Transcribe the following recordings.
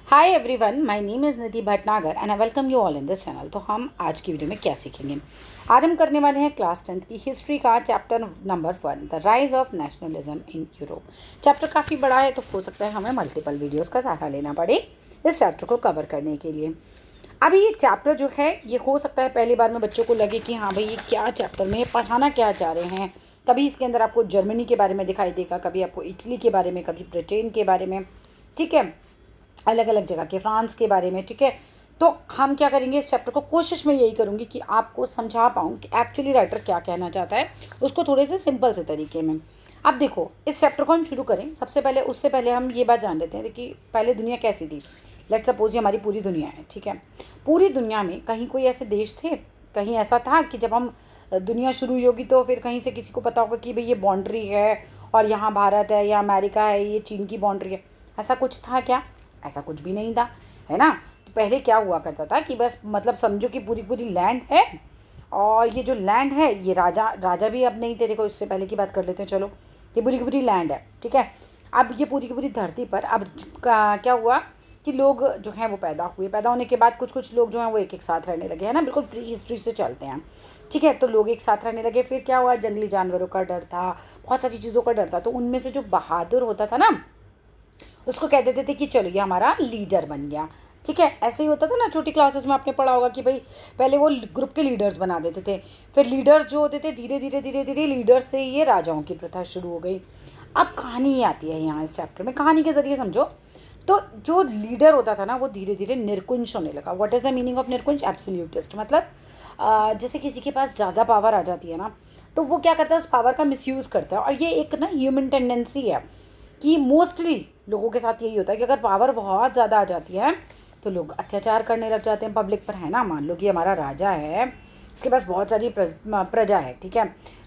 Hi everyone, my name is Nidhi Bhatnagar and I welcome you all in this channel. तो हम आज की video में क्या सीखेंगे? आज हम करने वाले हैं क्लास 10th की हिस्ट्री का chapter number 1, the rise of nationalism in Europe. Chapter काफ़ी बड़ा है तो हो सकता है हमें मल्टीपल वीडियोज़ का सहारा लेना पड़े इस चैप्टर को कवर करने के लिए। अभी ये चैप्टर जो है ये हो सकता है पहली बार में बच्चों को लगे कि हाँ भाई ये क्या चैप्टर में पढ़ाना क्या चाह रहे हैं। कभी इसके अंदर आपको जर्मनी के बारे में दिखाई देगा, कभी आपको इटली के बारे में, कभी ब्रिटेन के बारे में, ठीक है, अलग अलग जगह के, फ्रांस के बारे में, ठीक है। तो हम क्या करेंगे इस चैप्टर को, कोशिश में यही करूँगी कि आपको समझा पाऊँ कि एक्चुअली राइटर क्या कहना चाहता है, उसको थोड़े से सिंपल से तरीके में। अब देखो इस चैप्टर को हम शुरू करें सबसे पहले, उससे पहले हम ये बात जान लेते हैं कि पहले दुनिया कैसी थी। लेट्स सपोज ये हमारी पूरी दुनिया है, ठीक है। पूरी दुनिया में कहीं कोई ऐसे देश थे, कहीं ऐसा था कि जब हम दुनिया शुरू हुई होगी तो फिर कहीं से किसी को पता होगा कि भाई ये बाउंड्री है और यहाँ भारत है, या अमेरिका है, ये चीन की बाउंड्री है। ऐसा कुछ था क्या? ऐसा कुछ भी नहीं था, है ना। तो पहले क्या हुआ करता था कि बस मतलब समझो कि पूरी पूरी लैंड है, और ये जो लैंड है ये राजा भी अब नहीं थे। देखो इससे पहले की बात कर लेते हैं, चलो। ये पूरी की पूरी लैंड है, ठीक है। अब ये पूरी की पूरी धरती पर अब क्या हुआ कि लोग जो हैं वो पैदा हुए। पैदा होने के बाद कुछ कुछ लोग जो हैं वो एक एक साथ रहने लगे, है ना, बिल्कुल प्री हिस्ट्री से चलते हैं, ठीक है। तो लोग एक साथ रहने लगे। फिर क्या हुआ, जंगली जानवरों का डर था, बहुत सारी चीज़ों का डर था। तो उनमें से जो बहादुर होता था ना, उसको कह देते थे कि चलो ये हमारा लीडर बन गया, ठीक है। ऐसे ही होता था ना, छोटी क्लासेस में आपने पढ़ा होगा कि भाई पहले वो ग्रुप के लीडर्स बना देते थे, फिर लीडर्स जो होते थे धीरे धीरे धीरे धीरे लीडर्स से ये राजाओं की प्रथा शुरू हो गई। अब कहानी आती है यहाँ इस चैप्टर में, कहानी के ज़रिए समझो। तो जो लीडर होता था ना वो धीरे धीरे निर्कुंज होने लगा। What is the meaning of निर्कुंज? एब्सोल्यूटिस्ट। मतलब जैसे किसी के पास ज़्यादा पावर आ जाती है ना, तो वो क्या करता है, उस पावर का मिसयूज़ करता है। और ये एक ना ह्यूमन टेंडेंसी है कि मोस्टली लोगों के साथ यही होता है कि अगर पावर बहुत ज़्यादा आ जाती है तो लोग अत्याचार करने लग जाते हैं पब्लिक पर, है ना। मान लो कि हमारा राजा है, उसके पास बहुत सारी प्रजा है, ठीक है।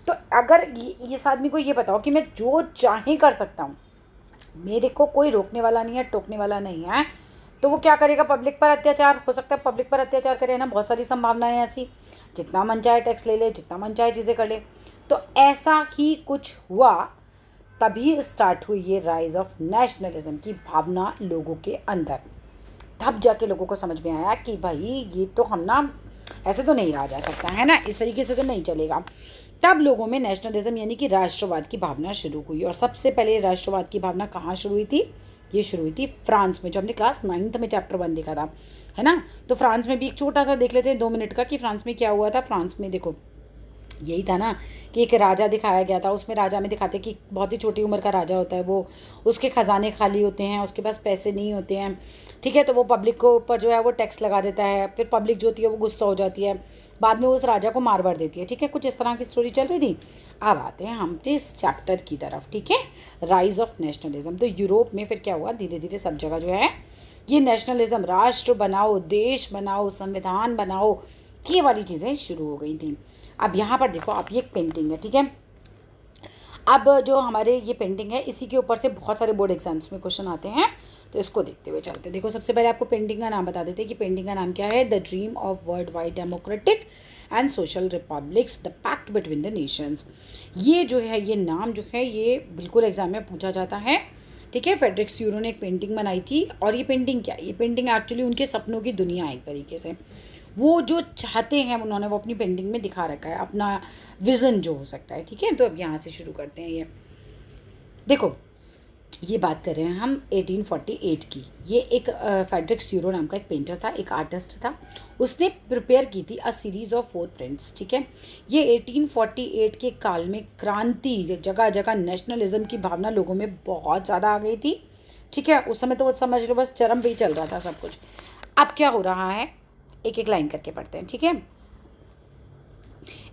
तो अगर इस आदमी को ये बताओ कि मैं जो चाहे कर सकता हूँ, मेरे को कोई रोकने वाला नहीं है, टोकने वाला नहीं है, तो वो क्या करेगा, पब्लिक पर अत्याचार। हो सकता है पब्लिक पर अत्याचार करे, ना, बहुत सारी संभावनाएं ऐसी, जितना मन चाहे टैक्स ले ले, जितना मन चाहे चीज़ें कर ले। तो ऐसा ही कुछ हुआ, तभी स्टार्ट हुई ये राइज ऑफ नेशनलिज्म की भावना लोगों के अंदर। तब जाके लोगों को समझ में आया कि भाई ये तो हम ना ऐसे तो नहीं रहा जा सकता, है ना, इस तरीके से तो नहीं चलेगा। तब लोगों में नेशनलिज्म यानी कि राष्ट्रवाद की भावना शुरू हुई। और सबसे पहले राष्ट्रवाद की भावना कहाँ शुरू हुई थी? ये शुरू हुई थी फ्रांस में, जो हमने क्लास 9th में चैप्टर 1 देखा था, है ना। तो फ्रांस में भी एक छोटा सा देख लेते हैं 2 मिनट का कि फ्रांस में क्या हुआ था। फ्रांस में देखो यही था ना कि एक राजा दिखाया गया था। उसमें राजा में दिखाते कि बहुत ही छोटी उम्र का राजा होता है वो, उसके ख़जाने खाली होते हैं, उसके पास पैसे नहीं होते हैं, ठीक है। तो वो पब्लिक को ऊपर जो है वो टैक्स लगा देता है। फिर पब्लिक जो होती है वो गुस्सा हो जाती है, बाद में वो उस राजा को मार देती है, ठीक है। कुछ इस तरह की स्टोरी चल रही थी। अब आते हैं हम इस चैप्टर की तरफ, ठीक है, राइज ऑफ नेशनलिज्म। तो यूरोप में फिर क्या हुआ, धीरे धीरे सब जगह जो है ये नेशनलिज्म, राष्ट्र बनाओ, देश बनाओ, संविधान बनाओ, ये वाली चीज़ें शुरू हो गई थी। अब यहाँ पर देखो, आप ये एक पेंटिंग है, ठीक है। अब जो हमारे ये पेंटिंग है इसी के ऊपर से बहुत सारे बोर्ड एग्जाम्स में क्वेश्चन आते हैं, तो इसको देखते हुए चलते हैं। देखो सबसे पहले आपको पेंटिंग का नाम बता देते हैं कि पेंटिंग का नाम क्या है। The dream of world wide democratic and social republics, the pact between the nations. ये जो है ये नाम जो है ये बिल्कुल एग्जाम में पूछा जाता है, ठीक है। फ्रेडरिक स्यूरो ने एक पेंटिंग बनाई थी, और ये पेंटिंग क्या है, ये पेंटिंग एक्चुअली उनके सपनों की दुनिया है एक तरीके से। वो जो चाहते हैं उन्होंने वो अपनी पेंटिंग में दिखा रखा है, अपना विज़न जो हो सकता है, ठीक है। तो अब यहाँ से शुरू करते हैं। ये देखो, ये बात कर रहे हैं हम 1848 की। ये एक फ्रेडरिक स्यूरो नाम का एक पेंटर था, एक आर्टिस्ट था। उसने प्रिपेयर की थी अ सीरीज़ ऑफ 4 प्रिंट्स, ठीक है। ये 1848 के काल में क्रांति, जगह जगह नेशनलिज्म की भावना लोगों में बहुत ज़्यादा आ गई थी, ठीक है। उस समय तो वो समझ लो बस चरम पे ही चल रहा था सब कुछ। अब क्या हो रहा है, एक एक लाइन करके पढ़ते हैं, ठीक है।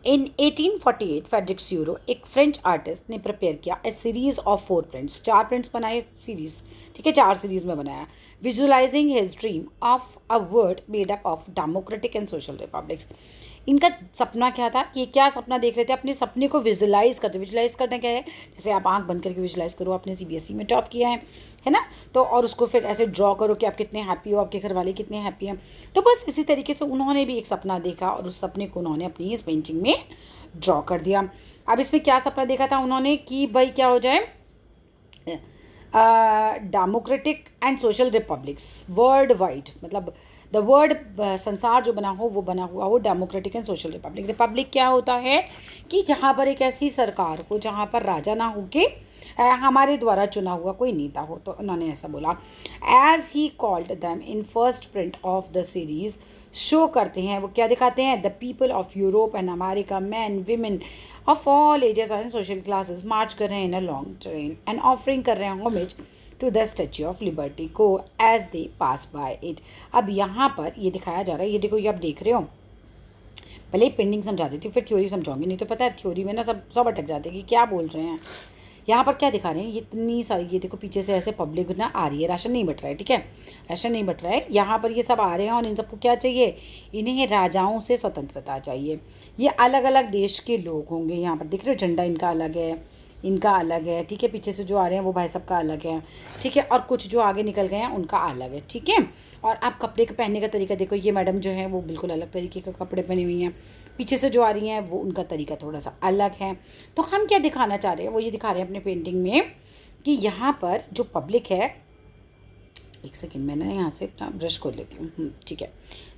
इन 1848 फ्रेडरिक स्यूरो एक फ्रेंच आर्टिस्ट ने प्रिपेयर किया ए सीरीज ऑफ 4 प्रिंट्स, 4 प्रिंट्स बनाए सीरीज, ठीक है, 4 सीरीज में बनाया। Visualising his dream of a world made up of democratic and social republics. इनका सपना क्या था कि क्या सपना देख रहे थे, अपने सपने को विजुलाइज करते। विजुलाइज करना क्या है, जैसे आप आंख बंद करके विजुलाइज करो आपने सीबीएसई में टॉप किया है ना, तो और उसको फिर ऐसे ड्रॉ करो कि आप कितने हैप्पी हो, आपके घर वाले कितने हैप्पी हैं। तो बस इसी तरीके से उन्होंने भी एक सपना देखा और उस सपने को उन्होंने अपनी इस पेंटिंग में ड्रॉ कर दिया। अब इसमें क्या सपना देखा था उन्होंने कि भाई क्या हो जाए, democratic and social republics world wide, मतलब द वर्ल्ड, संसार जो बना हो वो बना हुआ हो democratic and social Republic. Republic क्या होता है कि जहाँ पर एक ऐसी सरकार हो जहाँ पर राजा ना हो के हमारे द्वारा चुना हुआ कोई नेता हो। तो उन्होंने ऐसा बोला। As he called them in first print of the series, show करते हैं, वो क्या दिखाते हैं, the people of Europe and America, man women of all ages and social classes march कर रहे हैं in a long train and offering कर रहे हैं homage to the Statue of Liberty को as they pass by it. अब यहाँ पर ये दिखाया जा रहा है, ये देखो, ये आप देख रहे हो। पहले पेंडिंग समझा देती हूँ फिर थ्योरी समझाऊंगी, नहीं तो पता है थ्योरी में ना सब अटक जाते हैं कि क्या बोल रहे हैं। यहाँ पर क्या दिखा रहे हैं, ये इतनी सारी, ये देखो पीछे से ऐसे पब्लिक ना आ रही है, राशन नहीं बट रहा है, ठीक है, राशन नहीं बट रहा है। यहाँ पर ये सब आ रहे हैं और इन सबको क्या चाहिए, इन्हें राजाओं से स्वतंत्रता चाहिए। ये अलग अलग देश के लोग होंगे, यहाँ पर दिख रहे हो, झंडा इनका अलग है, इनका अलग है, ठीक है, पीछे से जो आ रहे हैं वो भाई सब का अलग है, ठीक है, और कुछ जो आगे निकल गए हैं उनका अलग है, ठीक है। और आप कपड़े के पहनने का तरीका देखो, ये मैडम जो है वो बिल्कुल अलग तरीके का कपड़े पहनी हुई हैं, पीछे से जो आ रही हैं वो उनका तरीका थोड़ा सा अलग है। तो हम क्या दिखाना चाह रहे हैं, वो ये दिखा रहे हैं अपने पेंटिंग में कि यहाँ पर जो पब्लिक है, एक सेकेंड मैं ना यहाँ से अपना ब्रश खोल लेती हूँ, ठीक है।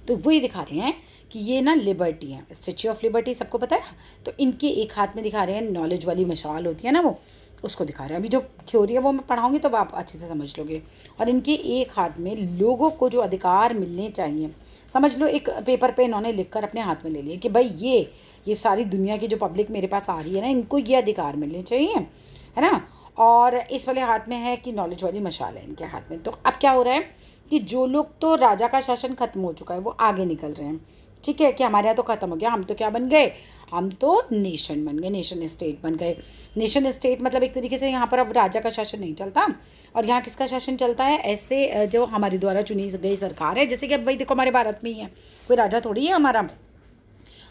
तो वो ये दिखा रहे हैं कि ये ना लिबर्टी है, स्टैच्यू ऑफ लिबर्टी सबको पता है। तो इनके एक हाथ में दिखा रहे हैं नॉलेज वाली मशाल होती है ना, वो उसको दिखा रहे हैं। अभी जो थ्योरी है वो मैं पढ़ाऊँगी तो आप अच्छे से समझ लोगे। और इनके एक हाथ में लोगों को जो अधिकार मिलने चाहिए, समझ लो एक पेपर पे इन्होंने लिखकर अपने हाथ में ले लिया कि भाई ये सारी दुनिया की जो पब्लिक मेरे पास आ रही है ना, इनको ये अधिकार मिलने चाहिए, है ना। और इस वाले हाथ में है कि नॉलेज वाली मशाल है इनके हाथ में। तो अब क्या हो रहा है कि जो लोग तो राजा का शासन खत्म हो चुका है वो आगे निकल रहे हैं, ठीक है, कि हमारे यहाँ तो खत्म हो गया, हम तो क्या बन गए, हम तो नेशन बन गए, नेशन स्टेट बन गए। नेशन स्टेट मतलब एक तरीके से यहाँ पर अब राजा का शासन नहीं चलता और यहाँ किसका शासन चलता है, ऐसे जो हमारे द्वारा चुनी गई सरकार है। जैसे कि अब भाई देखो हमारे भारत में ही है, कोई राजा थोड़ी है हमारा,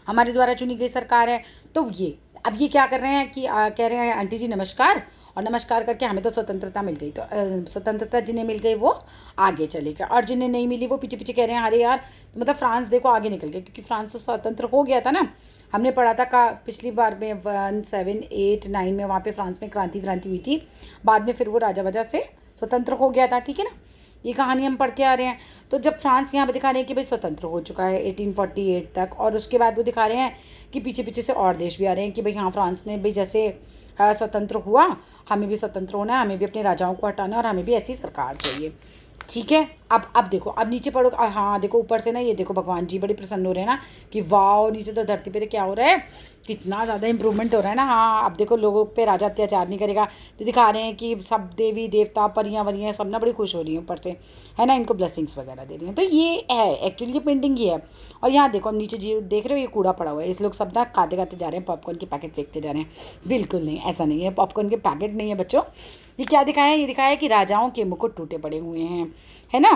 हमारे द्वारा चुनी गई सरकार है। तो ये अब ये क्या कर रहे हैं कि कह रहे हैं आंटी जी नमस्कार, और नमस्कार करके हमें तो स्वतंत्रता मिल गई। तो स्वतंत्रता जिन्हें मिल गई वो आगे चले गए और जिन्हें नहीं मिली वो पीछे पीछे कह रहे हैं अरे यार, तो मतलब फ्रांस देखो आगे निकल गया, क्योंकि फ्रांस तो स्वतंत्र हो गया था ना। हमने पढ़ा था का पिछली बार में 1789 में वहाँ पे फ्रांस में क्रांति हुई थी, बाद में फिर वो राजा वजह से स्वतंत्र हो गया था, ठीक है ना। ये कहानी हम पढ़ के आ रहे हैं। तो जब फ्रांस यहाँ पे दिखा रहे हैं कि भाई स्वतंत्र हो चुका है 1848 तक, और उसके बाद वो दिखा रहे हैं कि पीछे पीछे से और देश भी आ रहे हैं कि भाई हाँ फ्रांस ने भाई जैसे स्वतंत्र हुआ, हमें भी स्वतंत्र होना है, हमें भी अपने राजाओं को हटाना है और हमें भी ऐसी सरकार चाहिए, ठीक है। अब देखो, अब नीचे पढ़ो, हाँ देखो ऊपर से ना ये देखो भगवान जी बड़े प्रसन्न हो रहे हैं ना कि वाह, नीचे तो धरती पे क्या हो रहा है, कितना ज़्यादा इंप्रूवमेंट हो रहा है ना। हाँ अब देखो लोगों पे राजा अत्याचार नहीं करेगा। तो दिखा रहे हैं कि सब देवी देवता परियाँ वरियाँ सब ना बड़ी खुश हो रही हैं ऊपर से, है ना, इनको ब्लेसिंग्स वगैरह दे रही हैं। तो ये है एक्चुअली ये पेंटिंग ये है। और यहाँ देखो, हम नीचे जी देख रहे हो ये कूड़ा पड़ा हुआ है, इस लोग सब ना खाते खाते जा रहे हैं, पॉपकॉर्न के पैकेट फेंकते जा रहे हैं। बिल्कुल नहीं, ऐसा नहीं है, पॉपकॉर्न के पैकेट नहीं है बच्चों। ये क्या दिखाया है, ये दिखाया है कि राजाओं के मुकुट टूटे पड़े हुए हैं, है ना।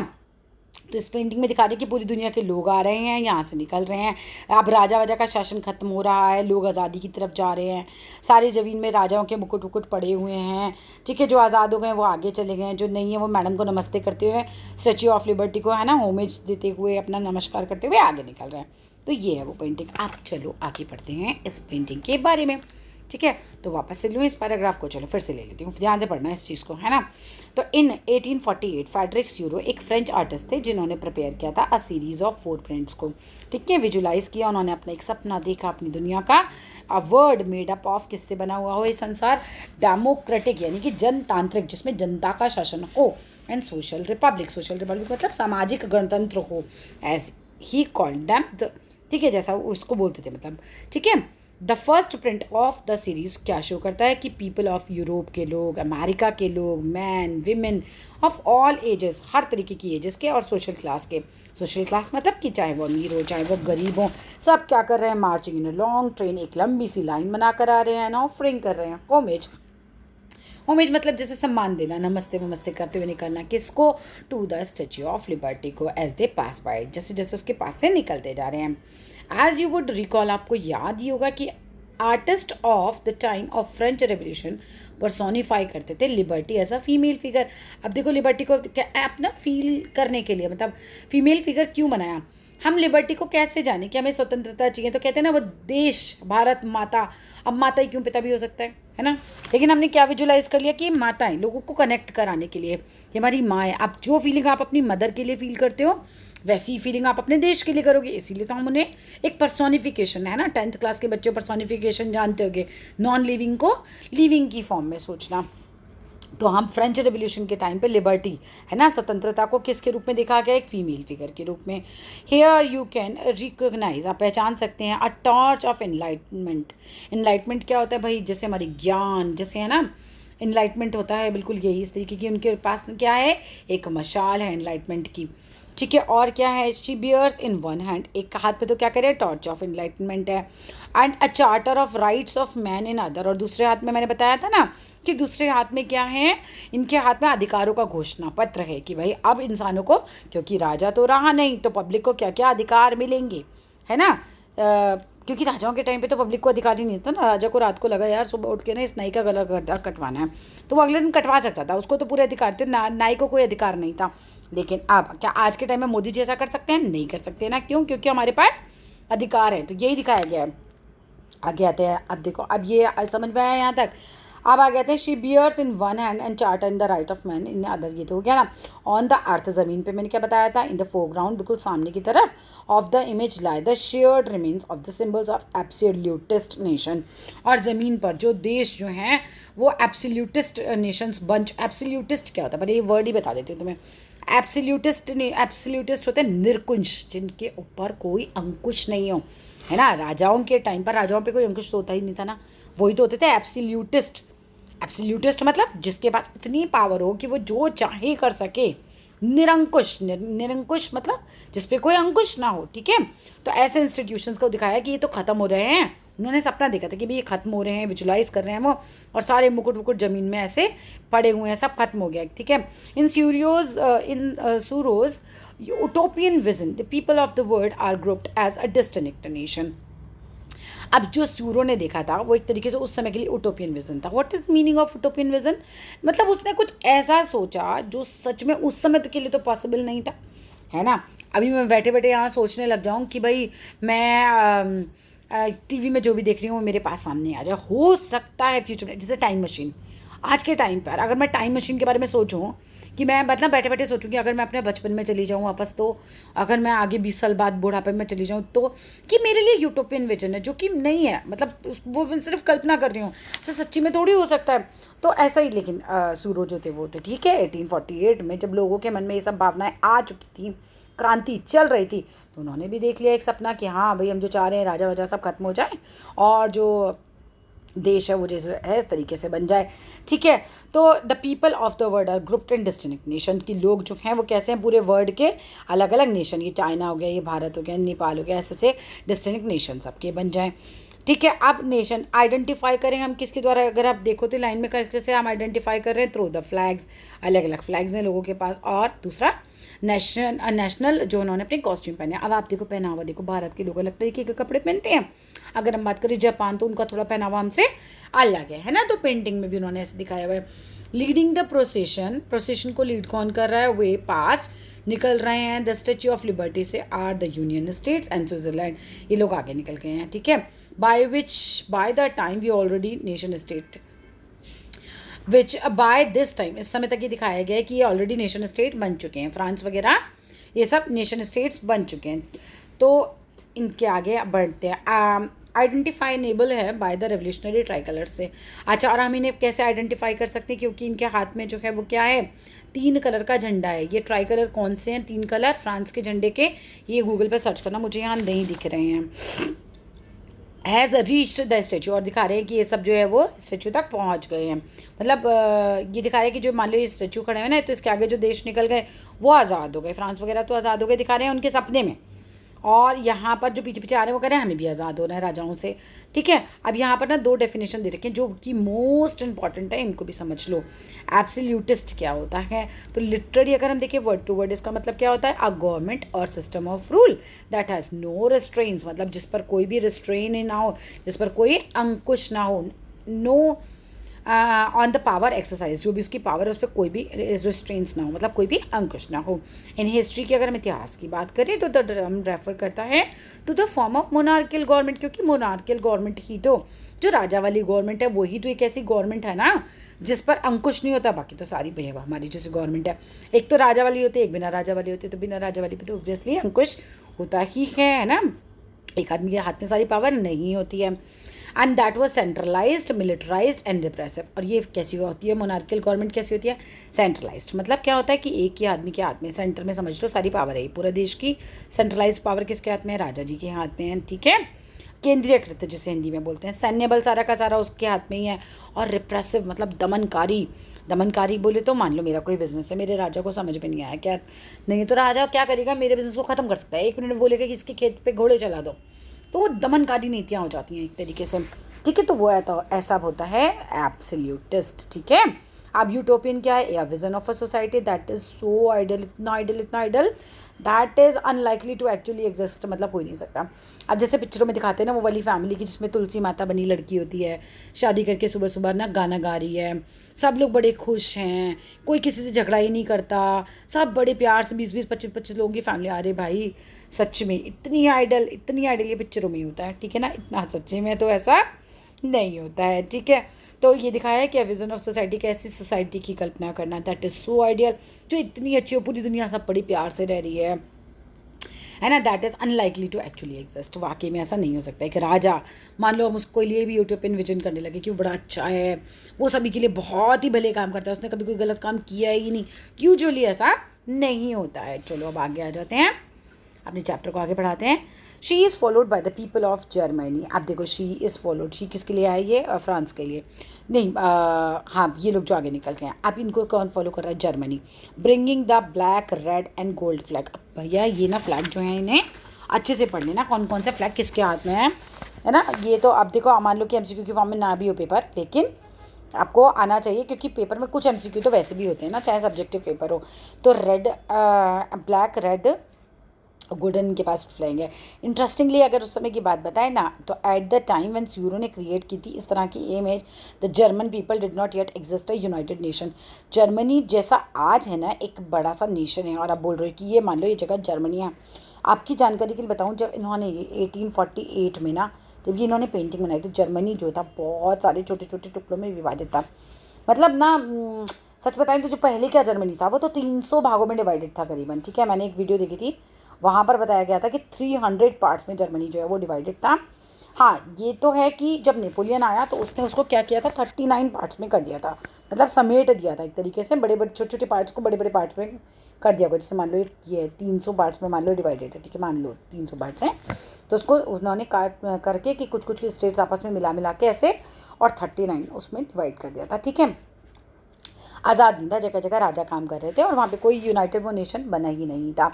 तो इस पेंटिंग में दिखा रहे हैं कि पूरी दुनिया के लोग आ रहे हैं, यहाँ से निकल रहे हैं, अब राजा वजा का शासन खत्म हो रहा है, लोग आज़ादी की तरफ जा रहे हैं। सारी ज़मीन में राजाओं के मुकुट वुकुट पड़े हुए हैं, ठीक है। जो आज़ाद हो गए वो आगे चले गए हैं, जो नहीं है वो मैडम को नमस्ते करते हुए, स्टैच्यू ऑफ लिबर्टी को, है ना, होमेज देते हुए, अपना नमस्कार करते हुए आगे निकल रहे हैं। तो ये है वो पेंटिंग। आप चलो आगे पढ़ते हैं इस पेंटिंग के बारे में, ठीक है। तो वापस से लूँ इस पैराग्राफ को, चलो फिर से ले लेती हूँ, ध्यान से पढ़ना इस चीज़ को, है ना। तो इन 1848 फ्रेडरिक यूरो एक फ्रेंच आर्टिस्ट थे जिन्होंने प्रिपेयर किया था अ सीरीज ऑफ 4 प्रिंट्स को, ठीक है। विजुलाइज किया उन्होंने अपना एक सपना देखा अपनी दुनिया का, a word made up of, किससे बना हुआ हो ये संसार, डेमोक्रेटिक यानी कि जनतांत्रिक, जिसमें जनता का शासन हो, and social Republic, social Republic मतलब सामाजिक गणतंत्र हो, एज ही कॉल्ड दैम, ठीक है, जैसा उसको बोलते थे मतलब, ठीक है। The first print of the series क्या शो करता है कि पीपल ऑफ यूरोप के लोग, अमेरिका के लोग, man women of all ages, हर तरीके की एजेस के, और सोशल क्लास के। सोशल क्लास मतलब कि चाहे वो अमीर हो चाहे वो गरीब हो, सब क्या कर रहे हैं, marching in a long train, एक लंबी सी लाइन बनाकर आ रहे हैं ना, ऑफरिंग कर रहे हैं होमेज। होमेज मतलब जैसे सम्मान देना, नमस्ते वमस्ते करते हुए निकलना, किसको, to the Statue of Liberty को, एज दे पास बाय, जैसे जैसे उसके पास से निकलते जा रहे हैं। एज यू वुड रिकॉल, आपको याद ही होगा कि artist of the time of French revolution personify करते थे liberty as a female figure. अब देखो लिबर्टी को अपना फील करने के लिए, मतलब फीमेल फिगर क्यों बनाया, हम लिबर्टी को कैसे जाने कि हमें स्वतंत्रता चाहिए, तो कहते हैं ना वो देश, भारत माता। अब माता ही क्यों, पिता भी हो सकता है ना। लेकिन हमने क्या विजुलाइज कर लिया कि माताएं लोगों को कनेक्ट कराने के लिए, ये हमारी माँ है। अब जो फीलिंग आप अपनी मदर के लिए फील करते हो वैसी ही फीलिंग आप अपने देश के लिए करोगे, इसीलिए तो हम उन्हें एक पर्सोनिफिकेशन, है ना, 10th क्लास के बच्चे पर्सोनिफिकेशन जानते होंगे, नॉन लिविंग को लिविंग की फॉर्म में सोचना। तो हम फ्रेंच रेवोल्यूशन के टाइम पे लिबर्टी, है ना, स्वतंत्रता को किसके रूप में देखा गया, एक फीमेल फिगर के रूप में। हेयर यू कैन रिकोगनाइज, आप पहचान सकते हैं, a torch of enlightenment. Enlightenment क्या होता है भाई, जैसे हमारी ज्ञान, जैसे है ना एनलाइटमेंट होता है, बिल्कुल यही इस तरीके की उनके पास क्या है, एक मशाल है एनलाइटमेंट की, ठीक है। और क्या है, she bears in one hand, एक हाथ पे तो क्या करे, टॉर्च ऑफ एनलाइटमेंट है, and a charter of rights of man in other, और दूसरे हाथ में मैंने बताया था ना कि दूसरे हाथ में क्या है, इनके हाथ में अधिकारों का घोषणा पत्र है कि भाई अब इंसानों को, क्योंकि राजा तो रहा नहीं, तो पब्लिक को क्या क्या अधिकार मिलेंगे, है ना। क्योंकि राजाओं के टाइम पे तो पब्लिक को अधिकार ही नहीं था ना, राजा को रात को लगा यार सुबह उठ के ना इस नाई का गला कटवाना है, तो वो अगले दिन कटवा सकता था, उसको तो पूरे अधिकार थे, नाई को कोई अधिकार नहीं था। लेकिन अब क्या आज के टाइम में मोदी जी ऐसा कर सकते हैं, नहीं कर सकते ना, क्यों, क्योंकि हमारे पास अधिकार है। तो यही दिखाया गया है। आगे आते हैं, अब देखो, अब ये समझ में आया यहाँ तक। अब आ गए थे, she bears in one hand and charter in the right of man in other, ये तो हो गया ना। ऑन द अर्थ, ज़मीन पे मैंने क्या बताया था, इन द फोरग्राउंड, बिल्कुल सामने की तरफ, of the image lie the shared remains of the symbols of absolutist nation, और ज़मीन पर जो देश जो हैं वो एब्सोल्यूटिस्ट नेशंस बंच, एब्सोल्यूटिस्ट क्या होता है, पर ये वर्ड ही बता देती हूँ तुम्हें। एब्सोल्यूटिस्ट होते हैं निर्कुंश, जिनके ऊपर कोई अंकुश नहीं हो, है ना। राजाओं के टाइम पर राजाओं पे कोई अंकुश तो होता ही नहीं था ना, वही तो होते थे एब्सोल्यूटिस्ट। एब्सोल्यूटिस्ट मतलब जिसके पास इतनी पावर हो कि वो जो चाहे कर सके, निरंकुश, निरंकुश मतलब जिस पे कोई अंकुश ना हो, ठीक है। तो ऐसे इंस्टीट्यूशंस को दिखाया कि ये तो ख़त्म हो रहे हैं, उन्होंने सपना देखा था कि भाई ये खत्म हो रहे हैं, विजुलाइज कर रहे हैं वो, और सारे मुकुट वुकुट ज़मीन में ऐसे पड़े हुए हैं, सब खत्म हो गया, ठीक है। In Sorrieu's utopian vision, the people of the world are grouped as a distinct nation. अब जो सूरो ने देखा था वो एक तरीके से उस समय के लिए उटोपियन विजन था। What is the meaning of utopian vision, मतलब उसने कुछ ऐसा सोचा जो सच में उस समय के लिए तो पॉसिबल नहीं था, है ना। अभी मैं बैठे बैठे यहाँ सोचने लग जाऊँ कि भाई मैं टीवी में जो भी देख रही हूँ वो मेरे पास सामने आ जाए, हो सकता है फ्यूचर में, जैसे टाइम मशीन। आज के टाइम पर अगर मैं टाइम मशीन के बारे में सोचूं कि मैं मतलब बैठे बैठे सोचूं कि अगर मैं अपने बचपन में चली जाऊं वापस, तो अगर मैं आगे 20 साल बाद बुढ़ापे में चली जाऊं, तो कि मेरे लिए यूटोपियन विजन है जो कि नहीं है, मतलब वो मैं सिर्फ कल्पना कर रही हूँ, ऐसा सच्ची में थोड़ी हो सकता है। तो ऐसा ही, लेकिन सूरो जो थे वो थे, ठीक है, 1848 में जब लोगों के मन में ये सब भावनाएं आ चुकी थी, क्रांति चल रही थी, तो उन्होंने भी देख लिया एक सपना कि हाँ भाई हम जो चाह रहे हैं राजा वाजा सब खत्म हो जाए और जो देश है वो जैसे है इस तरीके से बन जाए, ठीक है। तो the people of the world are grouped in distinct nation, की लोग जो हैं वो कैसे हैं, पूरे वर्ल्ड के अलग अलग नेशन, ये चाइना हो गया, ये भारत हो गया, नेपाल हो गया, ऐसे से डिस्टिंक्ट नेशन सबके बन जाएं, ठीक है। अब नेशन आइडेंटिफाई करें हम किसके द्वारा, अगर आप देखो तो लाइन में कैसे हम आइडेंटिफाई कर रहे हैं, थ्रू द फ्लैग्स, अलग अलग फ्लैग्स हैं लोगों के पास, और दूसरा नेशनल जो उन्होंने अपने कॉस्ट्यूम पहने। अब आप देखो पहनावा, देखो भारत के लोग अलग तरीके के कपड़े पहनते हैं, अगर हम बात करें जापान तो उनका थोड़ा पहनावा हमसे अलग है ना। तो पेंटिंग में भी उन्होंने ऐसे दिखाया हुआ है। लीडिंग द प्रोसेशन को लीड कौन कर रहा है, वे पास निकल रहे हैं द स्टेच्यू ऑफ लिबर्टी से are the union states and Switzerland, ये लोग आगे निकल गए हैं, ठीक है। By the time we already nation state which by this time, इस समय तक ये दिखाया गया है कि ये ऑलरेडी नेशन स्टेट बन चुके हैं, फ्रांस वगैरह ये सब नेशन स्टेट्स बन चुके हैं। तो इनके आगे बढ़ते हैं। आइडेंटिफाइनेबल है by the revolutionary try colours से। अच्छा, और हम इन्हें कैसे आइडेंटिफाई कर सकते हैं, क्योंकि इनके हाथ में जो है वो क्या है, 3 कलर का झंडा है। ये ट्राई कलर कौन से हैं, 3 कलर फ्रांस के झंडे के, ये गूगल पे सर्च करना, मुझे यहाँ नहीं दिख रहे हैं। हैज़ रीच्ड द स्टेचू, और दिखा रहे हैं कि ये सब जो है वो स्टेचू तक पहुंच गए हैं, मतलब ये दिखा रहे हैं कि जो मान लो ये स्टेचू खड़े हैं ना, तो इसके आगे जो देश निकल गए वो आज़ाद हो गए, फ्रांस वगैरह तो आज़ाद हो गए, दिखा रहे हैं उनके सपने में। और यहाँ पर जो पीछे पीछे आ रहे हैं वो कह रहे हैं हमें भी आज़ाद होना है राजाओं से, ठीक है। अब यहाँ पर ना 2 डेफिनेशन दे रखे हैं जो कि मोस्ट इंपॉर्टेंट है, इनको भी समझ लो। एब्सोल्यूटिस्ट क्या होता है, तो लिटरली अगर हम देखें वर्ड टू वर्ड, इसका मतलब क्या होता है, अ गवर्नमेंट और system of rule that has no restraints, मतलब जिस पर कोई भी रिस्ट्रेन ना हो, जिस पर कोई अंकुश ना हो, know on the power exercise, जो भी उसकी पावर है उस पर कोई भी रिस्ट्रेंट्स ना हो, मतलब कोई भी अंकुश ना हो। इन हिस्ट्री की अगर हम इतिहास की बात करें तो द ड्रम रेफर करता है to the form of monarchial government, क्योंकि मोनार्कियल गवर्नमेंट ही तो, जो राजा वाली गवर्नमेंट है वही तो एक ऐसी गवर्नमेंट है ना जिस पर अंकुश नहीं होता। बाकी तो सारी भैया हमारी जैसी गवर्नमेंट है, एक तो राजा वाली होती है, एक बिना राजा वाली होती है, तो बिना राजा वाली पे तो ऑब्वियसली अंकुश होता ही है ना। एक आदमी के हाथ में सारी पावर नहीं होती है। And that was centralised, militarised and repressive. और ये कैसी होती है मोनार्कियल गवर्नमेंट, कैसी होती है? सेंट्रलाइज्ड। मतलब क्या होता है कि एक ही आदमी के हाथ में, सेंटर में समझ लो सारी पावर है, पूरे देश की सेंट्रलाइज्ड पावर किसके हाथ में है? राजा जी के हाथ में है, ठीक है। केंद्रीयकृत जिसे हिंदी में बोलते हैं, सैन्य बल सारा का सारा उसके हाथ में ही है। और रिप्रेसिव मतलब दमनकारी, दमनकारी बोले तो मान लो मेरा कोई बिजनेस है, मेरे राजा को समझ में नहीं आया क्या, नहीं तो राजा क्या करेगा, मेरे बिजनेस को ख़त्म कर सकता है। 1 मिनट में बोलेगा कि इसके खेत पे घोड़े चला दो, तो वो दमनकारी नीतियाँ हो जाती हैं एक तरीके से, ठीक है। तो वो है तो ऐसा होता है एब्सोल्यूटिस्ट, ठीक है। अब यूटोपियन क्या है? A vision of a society that is so ideal, इतना आइडल, इतना ideal, that is unlikely to actually exist, मतलब हो ही नहीं सकता। अब जैसे पिक्चरों में दिखाते हैं ना वो वाली फैमिली की जिसमें तुलसी माता बनी लड़की होती है, शादी करके सुबह सुबह ना गाना गा रही है, सब लोग बड़े खुश हैं, कोई किसी से झगड़ा ही नहीं करता, सब बड़े प्यार से 20-20, 25-25 लोगों की फैमिली। अरे भाई सच में इतनी आइडल, इतनी आइडल ये पिक्चरों में ही होता है, ठीक है ना, इतना सच्ची में तो ऐसा नहीं होता है, ठीक है। तो ये दिखाया है कि विजन ऑफ सोसाइटी, कैसी सोसाइटी की कल्पना करना, दैट इज़ सो आइडियल, जो इतनी अच्छी हो, पूरी दुनिया सब बड़ी प्यार से रह रही है ना, that is unlikely to actually exist. वाकई में ऐसा नहीं हो सकता है कि राजा, मान लो हम उसको लिए भी यूटोपियन विजन करने लगे कि वो बड़ा अच्छा है, वो सभी के लिए बहुत ही भले काम करता है, उसने कभी कोई गलत काम किया ही नहीं, यूजुअली ऐसा नहीं होता है। चलो अब आगे आ जाते हैं, अपने चैप्टर को आगे पढ़ाते हैं। She is followed by the people of Germany. अब देखो शी इज़ फॉलोड, शी किसके लिए है ये? फ्रांस के लिए नहीं, हाँ ये लोग जो आगे निकल के हैं। अब इनको कौन फॉलो कर रहा है? Germany. Bringing the black, red and gold flag. अब भैया ये ना फ्लैग जो है इन्हें अच्छे से पढ़ लेना, कौन कौन से फ्लैग किसके हाथ में है ना। ये तो अब देखो मान लो कि MCQ की फॉर्म में ना भी हो पेपर, लेकिन आपको आना चाहिए, क्योंकि पेपर में कुछ MCQ तो वैसे भी होते हैं ना, चाहे सब्जेक्टिव पेपर हो। तो रेड, ब्लैक, रेड, गोल्डन के पास फ्लैग है। इंटरेस्टिंगली अगर उस समय की बात बताएं ना, तो eight the time when euro ने क्रिएट की थी इस तरह की image, the German people did not yet exist a United nation. Germany जैसा आज है ना एक बड़ा सा नेशन है, और आप बोल रहे हो कि ये मान लो ये जगह जर्मनी है। आपकी जानकारी के लिए बताऊं, जब इन्होंने 1848 में ना, जब ये इन्होंने पेंटिंग बनाई, तो जर्मनी जो था बहुत सारे छोटे छोटे टुकड़ों में विभाजित था। मतलब ना सच बताएं तो जो पहले क्या जर्मनी था वो तो 300 भागों में डिवाइडेड था करीबन, ठीक है। मैंने एक वीडियो देखी थी, वहाँ पर बताया गया था कि 300 पार्ट्स में जर्मनी जो है वो डिवाइडेड था। हाँ ये तो है कि जब नेपोलियन आया तो उसने उसको क्या किया था, 39 पार्ट्स में कर दिया था, मतलब समेट दिया था एक तरीके से, बड़े बड़े छोटे छोटे पार्ट्स को बड़े बड़े पार्ट्स में कर दिया गया। जैसे मान लो ये 300 पार्ट्स में मान लो डिवाइडेड है, ठीक है, मान लो 300 पार्ट्स हैं, तो उसको उन्होंने काट करके कि कुछ कुछ स्टेट्स आपस में मिला मिला के ऐसे, और 39 उसमें डिवाइड कर दिया था, ठीक है। आज़ाद नहीं था, जगह जगह राजा काम कर रहे थे, और वहाँ पे कोई यूनाइटेड वो नेशन बना ही नहीं था।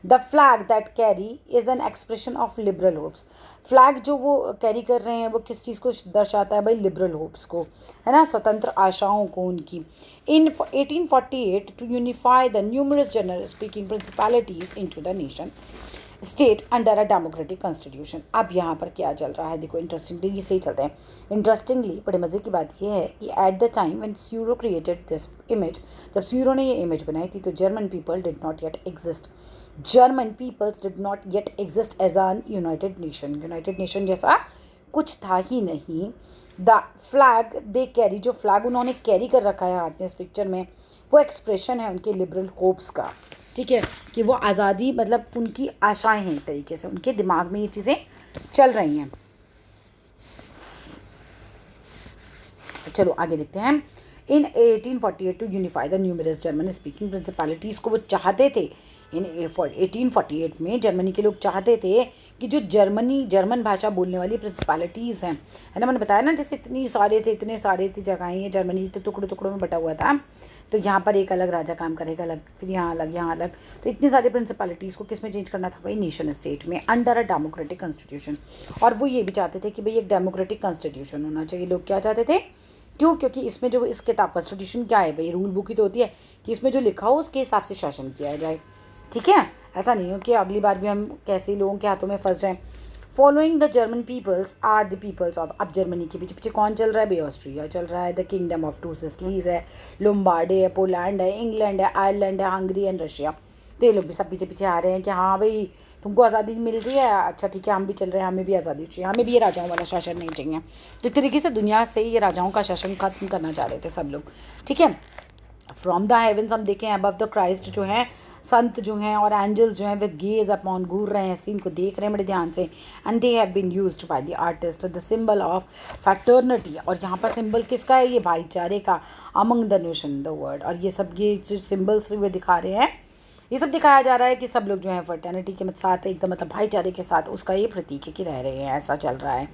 The flag that carry is an expression of liberal hopes. Flag जो वो कैरी कर रहे हैं वो किस चीज़ को दर्शाता है भाई? लिबरल होप्स को, है ना, स्वतंत्र आशाओं को उनकी। In 1848 to unify the numerous general speaking principalities into the nation state under a democratic constitution. अब यहाँ पर क्या चल रहा है देखो, इंटरेस्टिंगली ये सही चलते हैं। इंटरेस्टिंगली बड़े मज़े की बात यह है कि at the time when Sorrieu created this image, जब स्यूरो ने ये इमेज बनाई थी तो German people did not yet exist, German peoples did not yet exist as an united nation. United nation जैसा कुछ था ही नहीं। द फ्लैग दे कैरी, जो फ्लैग उन्होंने कैरी कर रखा है हाथ में इस पिक्चर में, वो एक्सप्रेशन है उनके लिबरल होप्स का, ठीक है, कि वो आज़ादी, मतलब उनकी आशाएं हैं एक तरीके से, उनके दिमाग में ये चीज़ें चल रही हैं। चलो आगे देखते हैं। In 1848 to unify the numerous German speaking principalities को वो चाहते थे। इन 1848 में जर्मनी के लोग चाहते थे कि जो जर्मन भाषा बोलने वाली प्रिंसिपैलिटीज़ हैं, है ना, मैंने बताया ना जैसे इतने सारे थे जगहें, ये जर्मनी तो टुकड़ों टुकड़ों में बटा हुआ था, तो यहाँ पर एक अलग राजा काम करेगा अलग, फिर यहाँ अलग, यहाँ अलग, तो इतनी सारी प्रिंसिपैलिटीज़ को किस में चेंज करना था भाई? नेशन स्टेट में, अंडर अ डेमोक्रेटिक कॉन्स्टिट्यूशन। और वो ये भी चाहते थे कि भाई एक डेमोक्रेटिक कॉन्स्टिट्यूशन होना चाहिए। लोग क्या चाहते थे? क्यों? क्योंकि इसमें जो इस किताब कॉन्स्टिट्यूशन क्या है भाई? रूल बुक ही तो होती है कि इसमें जो लिखा हो उसके हिसाब से शासन किया जाए, ठीक है। ऐसा नहीं हो कि अगली बार भी हम कैसे लोगों के हाथों में फंस जाएं। Following the German peoples are the peoples of, अब जर्मनी के पीछे पीछे कौन चल रहा है भाई? ऑस्ट्रिया चल रहा है। The kingdom of two Sicilies है, लोम्बार्डी है, पोलैंड है, इंग्लैंड है, आयरलैंड है, हंगरी एंड रशिया। तो ये लोग भी सब पीछे पीछे आ रहे हैं कि हाँ भाई तुमको आज़ादी मिल रही है, अच्छा ठीक है हम भी चल रहे हैं, हमें भी आज़ादी चाहिए, हमें भी ये राजाओं वाला शासन नहीं चाहिए। तो इस तरीके से दुनिया से ये राजाओं का शासन खत्म करना चाह रहे थे सब लोग, ठीक है। फ्रॉम द हेवन्स हम देखें अबव द क्राइस्ट जो है, संत जो हैं और एंजल्स जो हैं वे गेज अपॉन, घूर रहे हैं, सीन को देख रहे हैं बड़े ध्यान से। And they have been used by the artist the symbol of fraternity, और यहाँ पर सिंबल किसका है? ये भाईचारे का, among the nation the word. और ये सब ये जो सिम्बल्स वे दिखा रहे हैं, ये सब दिखाया जा रहा है कि सब लोग जो है फर्टर्निटी के साथ एकदम मतलब भाईचारे के साथ, उसका ये प्रतीक है कि रह रहे हैं, ऐसा चल रहा है।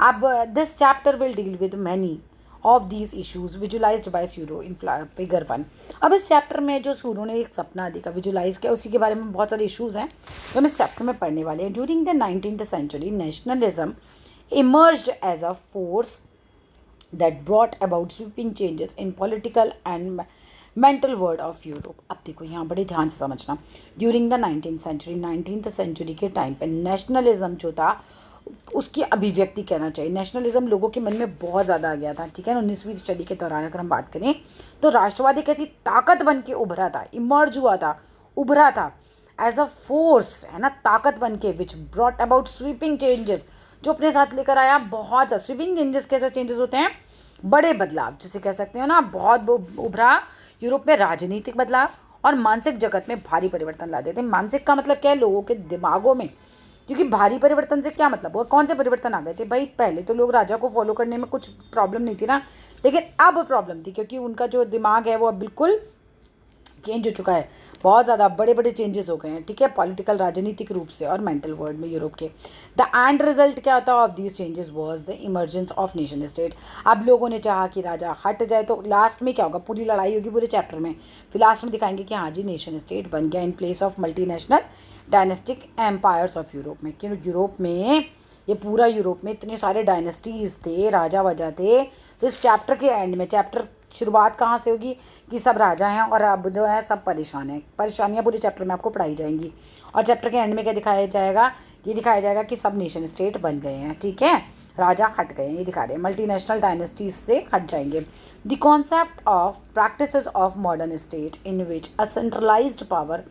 अब this chapter will deal with many of these issues visualised by Sorrieu in figure 1। अब इस चैप्टर में जो सूरो ने एक सपना देखा, विजुलाइज किया, उसी के बारे में बहुत सारे इशूज़ हैं जो हम इस चैप्टर में पढ़ने वाले हैं। During the 19th century nationalism emerged as a force that brought about sweeping changes in political and mental world of Europe। अब देखो यहाँ बड़े ध्यान से समझना, during the 19th century, 19th century के टाइम पे नेशनलिज्म जो था उसकी अभिव्यक्ति कहना चाहिए। नेशनलिज्म लोगों के मन में बहुत ज़्यादा आ गया था, ठीक है ना। 19वीं सदी के दौरान अगर हम बात करें तो राष्ट्रवाद एक ऐसी ताकत बन के उभरा था, इमर्ज हुआ था, उभरा था एज अ फोर्स, है ना, ताकत बन के, which brought about sweeping changes, जो अपने साथ लेकर आया बहुत ज़्यादा स्वीपिंग चेंजेस। कैसे चेंजेस होते हैं? बड़े बदलाव, जिसे कह सकते हो ना, बहुत उभरा यूरोप में राजनीतिक बदलाव और मानसिक जगत में भारी परिवर्तन ला देते हैं। मानसिक का मतलब क्या है? लोगों के दिमागों में, क्योंकि भारी परिवर्तन से क्या मतलब हुआ? कौन से परिवर्तन आ गए थे भाई? पहले तो लोग राजा को फॉलो करने में कुछ प्रॉब्लम नहीं थी ना, लेकिन अब प्रॉब्लम थी, क्योंकि उनका जो दिमाग है वो अब बिल्कुल चेंज हो चुका है, बहुत ज़्यादा बड़े बड़े चेंजेस हो गए हैं, ठीक है, पॉलिटिकल राजनीतिक रूप से और मेंटल वर्ल्ड में यूरोप के। द एंड रिजल्ट क्या होता है of these changes was the emergence of nation state. अब लोगों ने चाहा कि राजा हट जाए, तो लास्ट में क्या होगा? पूरी लड़ाई होगी पूरे चैप्टर में, फिर लास्ट में दिखाएंगे कि हाँ जी नेशन स्टेट बन गया in place of multinational dynastic empires of Europe में। क्योंकि यूरोप में, ये पूरा यूरोप में इतने सारे डायनेस्टीज़ थे, राजा वजह थे। तो इस चैप्टर के एंड में, चैप्टर शुरुआत कहाँ से होगी कि सब राजा हैं और अब जो है सब परेशान हैं, परेशानियाँ पूरे चैप्टर में आपको पढ़ाई जाएंगी। और चैप्टर के एंड में क्या दिखाया जाएगा? ये दिखाया जाएगा कि सब नेशन स्टेट बन गए हैं, ठीक है, राजा हट गए हैं, ये दिखा रहे हैं, मल्टीनेशनल डायनेस्टीज से हट जाएंगे। The concept of practices of modern state in which a centralised power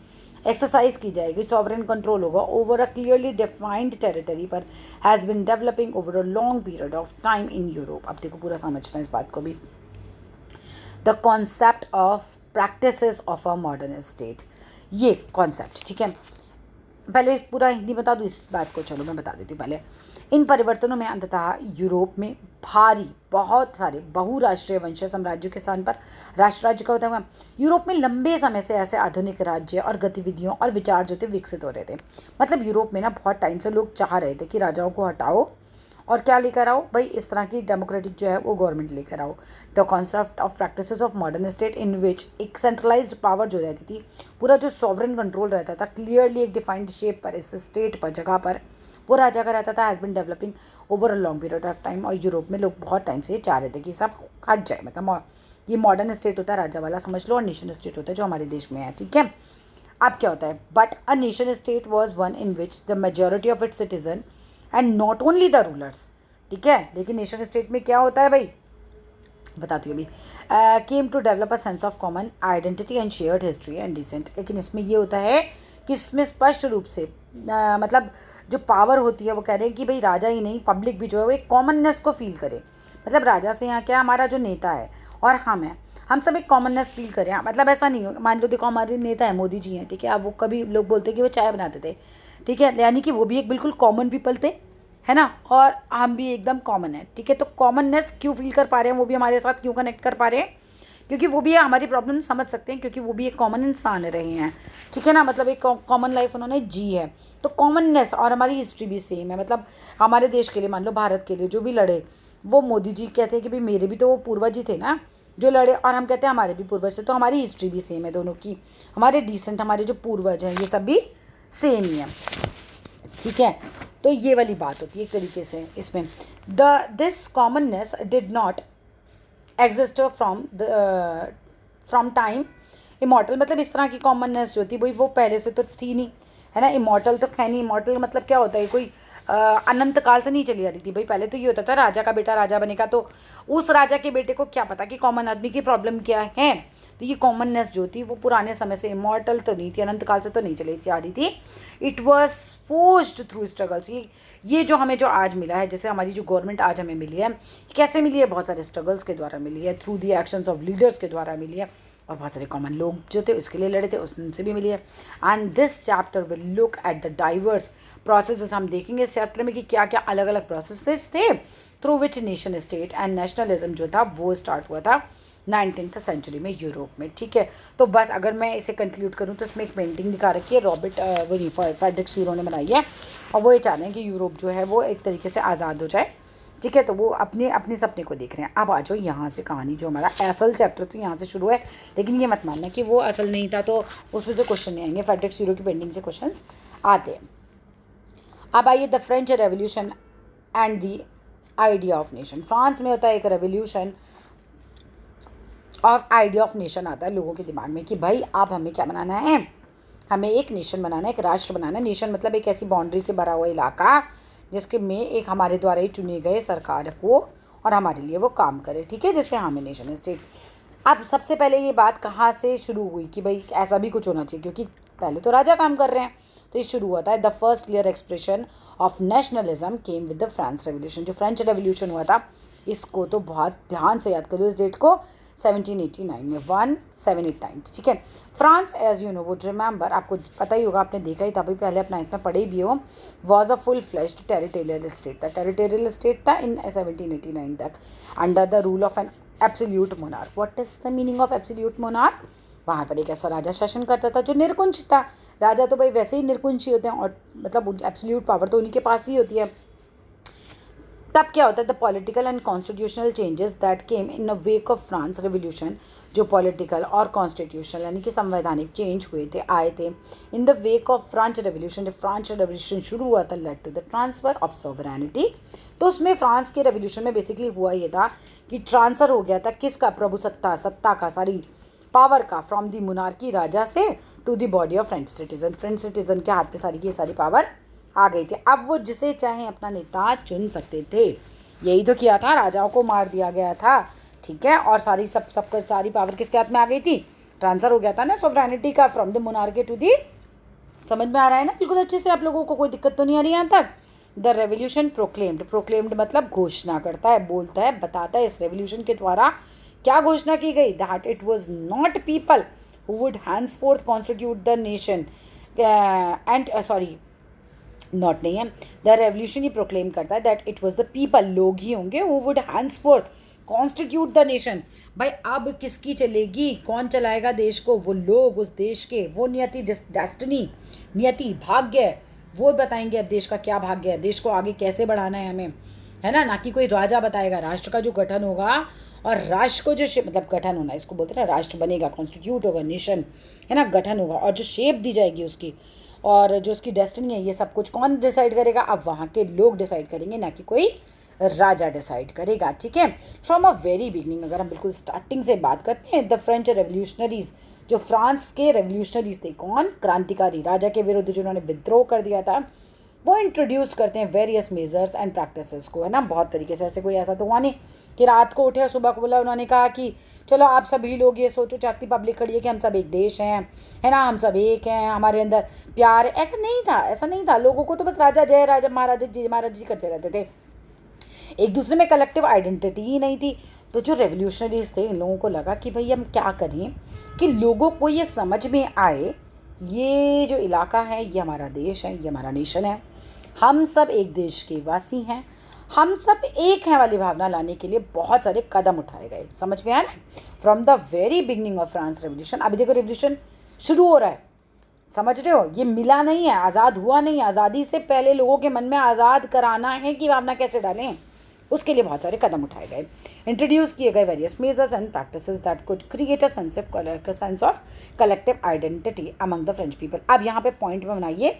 exercise की जाएगी, सॉवरेन कंट्रोल होगा over a clearly defined territory पर, has been developing over a long period of time in Europe. अब देखो पूरा समझना इस बात को भी। The concept of practices of a modern state, ये कॉन्सेप्ट, ठीक है, पहले पूरा हिंदी बता दूँ इस बात को, चलो मैं बता देती हूँ पहले। इन परिवर्तनों में अंततः यूरोप में भारी, बहुत सारे बहुराष्ट्रीय वंशीय साम्राज्यों के स्थान पर राष्ट्र राज्य का होता हुआ यूरोप में लंबे समय से ऐसे आधुनिक राज्य और गतिविधियों और विचार जो थे विकसित हो रहे थे। मतलब यूरोप में ना बहुत टाइम से लोग चाह रहे थे कि राजाओं को हटाओ और क्या लेकर आओ भाई, इस तरह की डेमोक्रेटिक जो है वो गवर्नमेंट लेकर आओ। The concept of practices of modern state in which एक सेंट्रलाइज्ड पावर जो रहती थी, पूरा जो सॉवरेन कंट्रोल रहता था क्लियरली एक डिफाइंड शेप पर, इस स्टेट पर, जगह पर वो राजा का रहता था, has been developing over a long period of time. और यूरोप में लोग बहुत टाइम से ये चाह रहे थे कि सब हट जाए, मतलब ये मॉडर्न स्टेट होता है राजा वाला समझ लो, और नेशन स्टेट होता है जो हमारे देश में है, ठीक है। अब क्या होता है? But a nation state was one in which the majority of its citizen and not only the rulers, ठीक है। लेकिन नेशन स्टेट में क्या होता है भाई, बताती हूँ अभी, came to develop a sense of common identity and shared history and descent. लेकिन इसमें ये होता है कि इसमें स्पष्ट रूप से मतलब जो पावर होती है वो कह रहे हैं कि भाई राजा ही नहीं, पब्लिक भी जो है वो एक कॉमननेस को फील करे। मतलब राजा से यहाँ क्या, हमारा जो नेता है और हम सब एक कॉमननेस फील करें। मतलब ऐसा नहीं हो, मान लो देखो हमारे नेता है मोदी जी हैं, ठीक है, अब वो कभी लोग बोलते हैं कि वो चाय बनाते थे, ठीक है, यानी कि वो भी एक बिल्कुल कॉमन पीपल थे, है ना, और हम भी एकदम कॉमन है, ठीक है। तो कॉमननेस क्यों फील कर पा रहे हैं, वो भी हमारे साथ क्यों कनेक्ट कर पा रहे हैं? क्योंकि वो भी हमारी प्रॉब्लम समझ सकते हैं, क्योंकि वो भी एक कॉमन इंसान रहे हैं, ठीक है ना, मतलब एक कॉमन लाइफ उन्होंने जी है। तो कॉमननेस और हमारी हिस्ट्री भी सेम है। मतलब हमारे देश के लिए, मान लो भारत के लिए जो भी लड़े, वो मोदी जी कहते हैं कि भाई मेरे भी तो वो पूर्वज ही थे ना जो लड़े, और हम कहते हैं हमारे भी पूर्वज थे, तो हमारी हिस्ट्री भी सेम है दोनों की, हमारे डिसेंट, हमारे जो पूर्वज हैं ये सब भी सेम ही है, ठीक है। तो ये वाली बात होती है एक तरीके से इसमें। This commonness did not exist from time immortal. मतलब इस तरह की कॉमननेस जो थी भाई वो पहले से तो थी नहीं, है ना। इमॉर्टल तो है नहीं, इमॉर्टल मतलब क्या होता है, कोई अनंत काल से नहीं चली आ रही थी भाई। पहले तो ये होता था राजा का बेटा राजा बनेगा, तो उस राजा के बेटे को क्या पता कि कॉमन आदमी की प्रॉब्लम क्या है। तो ये कॉमननेस जो थी वो पुराने समय से, इमॉर्टल तो नहीं थी, अनंत काल से तो नहीं चली आ रही थी। It was forced through struggles. ये जो हमें जो आज मिला है, जैसे हमारी जो गवर्नमेंट आज हमें मिली है, कैसे मिली है? बहुत सारे स्ट्रगल्स के द्वारा मिली है, through the actions of leaders के द्वारा मिली है, और बहुत सारे कॉमन लोग जो थे उसके लिए लड़े थे, उनसे भी मिली है। And this chapter will look at the diverse processes. हम देखेंगे इस चैप्टर में कि क्या क्या अलग अलग प्रोसेसेस थे through which nation state and nationalism जो था वो स्टार्ट हुआ था 19th सेंचुरी में यूरोप में। ठीक है, तो बस अगर मैं इसे कंक्लूड करूँ तो इसमें एक पेंटिंग दिखा रखी है, रॉबर्ट फ्रेडरिक यूरो ने बनाई है, और वो ये चाह रहे हैं कि यूरोप जो है वो एक तरीके से आज़ाद हो जाए। ठीक है, तो वो अपने सपने को देख रहे हैं। अब आ जाओ यहाँ से, कहानी जो हमारा असल चैप्टर तो यहाँ से शुरू है, लेकिन ये मत मानना कि वो असल नहीं था तो उसमें से क्वेश्चन नहीं आएंगे। फ्रेडरिक यूरो की पेंटिंग से क्वेश्चन आते हैं। अब आइए the French revolution and the idea of nation. France में होता है एक revolution of idea of nation आता है लोगों के दिमाग में कि भाई अब हमें क्या बनाना है, हमें एक नेशन बनाना है, एक राष्ट्र बनाना है। नेशन मतलब एक ऐसी बाउंड्री से भरा हुआ इलाका जिसके में एक हमारे द्वारा ही चुने गए सरकार हो और हमारे लिए वो काम करे। ठीक है, जैसे हमें नेशन स्टेट। अब सबसे पहले ये बात कहाँ से शुरू हुई कि भाई ऐसा भी कुछ होना चाहिए, क्योंकि पहले तो राजा काम कर रहे हैं, तो ये शुरू हुआ था। The first clear expression of nationalism came with the France revolution. जो फ्रेंच रेवोल्यूशन हुआ था, इसको तो बहुत ध्यान से याद करो इस डेट को, 1789 में, 1789। ठीक है, France as you know would remember, आपको पता ही होगा, आपने देखा ही था भाई, पहले अपना इतना पढ़े भी हो, was a full fleshed territorial state था। टेरिटोरियल स्टेट था इन 1789 तक, under the rule of an absolute monarch. What is the meaning of absolute monarch? वहाँ पर एक ऐसा राजा शासन करता था जो निर्कुंज था। राजा तो भाई वैसे ही निर्कुंज ही होते हैं, और मतलब एब्सोल्यूट पावर तो उन्हीं के पास ही होती है। तब क्या होता है, the political and constitutional changes that came in a wake of France revolution. जो पॉलिटिकल और कॉन्स्टिट्यूशनल यानी कि संवैधानिक चेंज हुए थे, आए थे in the wake of French revolution. जब फ्रेंच रेवोल्यूशन शुरू हुआ था, led to the transfer of sovereignty. तो उसमें फ्रांस के रेवोल्यूशन में बेसिकली हुआ ये था कि ट्रांसफर हो गया था किसका? प्रभुसत्ता, सत्ता का, सारी पावर का, फ्रॉम दी मुनार्की, राजा से, to the body of French citizen. French citizen के हाथ में सारी की सारी पावर आ गई थी। अब वो जिसे चाहे अपना नेता चुन सकते थे। यही तो किया था, राजाओं को मार दिया गया था। ठीक है, और सारी सारी पावर किसके हाथ में आ गई थी? ट्रांसफर हो गया था ना सॉवरेनिटी का, from the monarchy to the. समझ में आ रहा है ना बिल्कुल अच्छे से? आप लोगों को कोई दिक्कत तो नहीं आ रही यहाँ तक? द रेवोल्यूशन प्रोक्लेम्ड, प्रोक्लेम्ड मतलब घोषणा करता है, बोलता है, बताता है। इस रेवोल्यूशन के द्वारा क्या घोषणा की गई? That it was not people who would henceforth constitute the nation and sorry not no है, द रेवोल्यूशन ही प्रोक्लेम करता है that it was the people, लोग ही होंगे, who would henceforth constitute the nation. भाई अब किसकी चलेगी, कौन चलाएगा देश को? वो लोग, उस देश के, वो नियति, डेस्टिनी, नियति, भाग्य, वो बताएंगे अब देश का क्या भाग्य है, देश को आगे कैसे बढ़ाना है हमें, है ना? ना कि कोई राजा बताएगा। राष्ट्र का जो गठन होगा, और राष्ट्र को जो मतलब गठन होना, इसको बोलते हैं ना, राष्ट्र बनेगा, कॉन्स्टिट्यूट होगा, नेशन, है ना, गठन होगा, और जो शेप दी जाएगी उसकी, और जो उसकी डेस्टिनी है, ये सब कुछ कौन डिसाइड करेगा? अब वहाँ के लोग डिसाइड करेंगे, ना कि कोई राजा डिसाइड करेगा। ठीक है, फ्रॉम अ वेरी बिगनिंग, अगर हम बिल्कुल स्टार्टिंग से बात करते हैं, द फ्रेंच रेवोल्यूशनरीज, जो फ्रांस के रेवोल्यूशनरीज थे, कौन? क्रांतिकारी, राजा के विरुद्ध जिन्होंने विद्रोह कर दिया था, वो इंट्रोड्यूस करते हैं वेरियस मेजर्स एंड प्रैक्टिसेस को, है ना, बहुत तरीके से। ऐसे कोई ऐसा तो हुआ नहीं कि रात को उठे और सुबह को बोला, उन्होंने कहा कि चलो आप सभी लोग ये सोचो, चाहती पब्लिक खड़ी है कि हम सब एक देश हैं, है ना, हम सब एक हैं, हमारे अंदर प्यार है। ऐसा नहीं था, ऐसा नहीं था। लोगों को तो बस राजा जय, राजा महाराजा जी, महाराज जी करते रहते थे, एक दूसरे में कलेक्टिव आइडेंटिटी ही नहीं थी। तो जो रेवोल्यूशनरीज थे, इन लोगों को लगा कि भाई हम क्या करें कि लोगों को ये समझ में आए, ये जो इलाका है ये हमारा देश है, ये हमारा नेशन है, हम सब एक देश के वासी हैं, हम सब एक हैं वाली भावना लाने के लिए बहुत सारे कदम उठाए गए। समझ में आ रहा है? From the very beginning of France revolution. अभी देखो रेवोल्यूशन शुरू हो रहा है, समझ रहे हो? ये मिला नहीं है, आज़ाद हुआ नहीं है। आज़ादी से पहले लोगों के मन में आज़ाद कराना है कि भावना कैसे डालें, उसके लिए बहुत सारे कदम उठाए गए, इंट्रोड्यूस किए गए various measures and practices that could create a sense of collective identity among the French people. अब यहाँ पे पॉइंट में बनाइए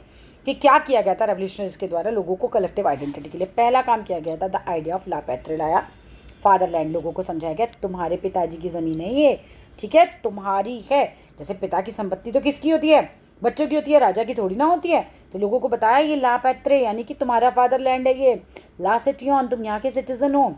कि क्या किया गया था रेवोल्यूशनरीज के द्वारा लोगों को कलेक्टिव आइडेंटिटी के लिए। पहला काम किया गया था, the idea of la patria लाया, फादरलैंड। लोगों को समझाया गया तुम्हारे पिताजी की ज़मीन है ये, ठीक है, तुम्हारी है। जैसे पिता की संपत्ति तो किसकी होती है? बच्चों की होती है, राजा की थोड़ी ना होती है। तो लोगों को बताया ये ला पैत्रे यानी कि तुम्हारा फादरलैंड है, ये ला सिटियन, तुम यहाँ के सिटीजन हो।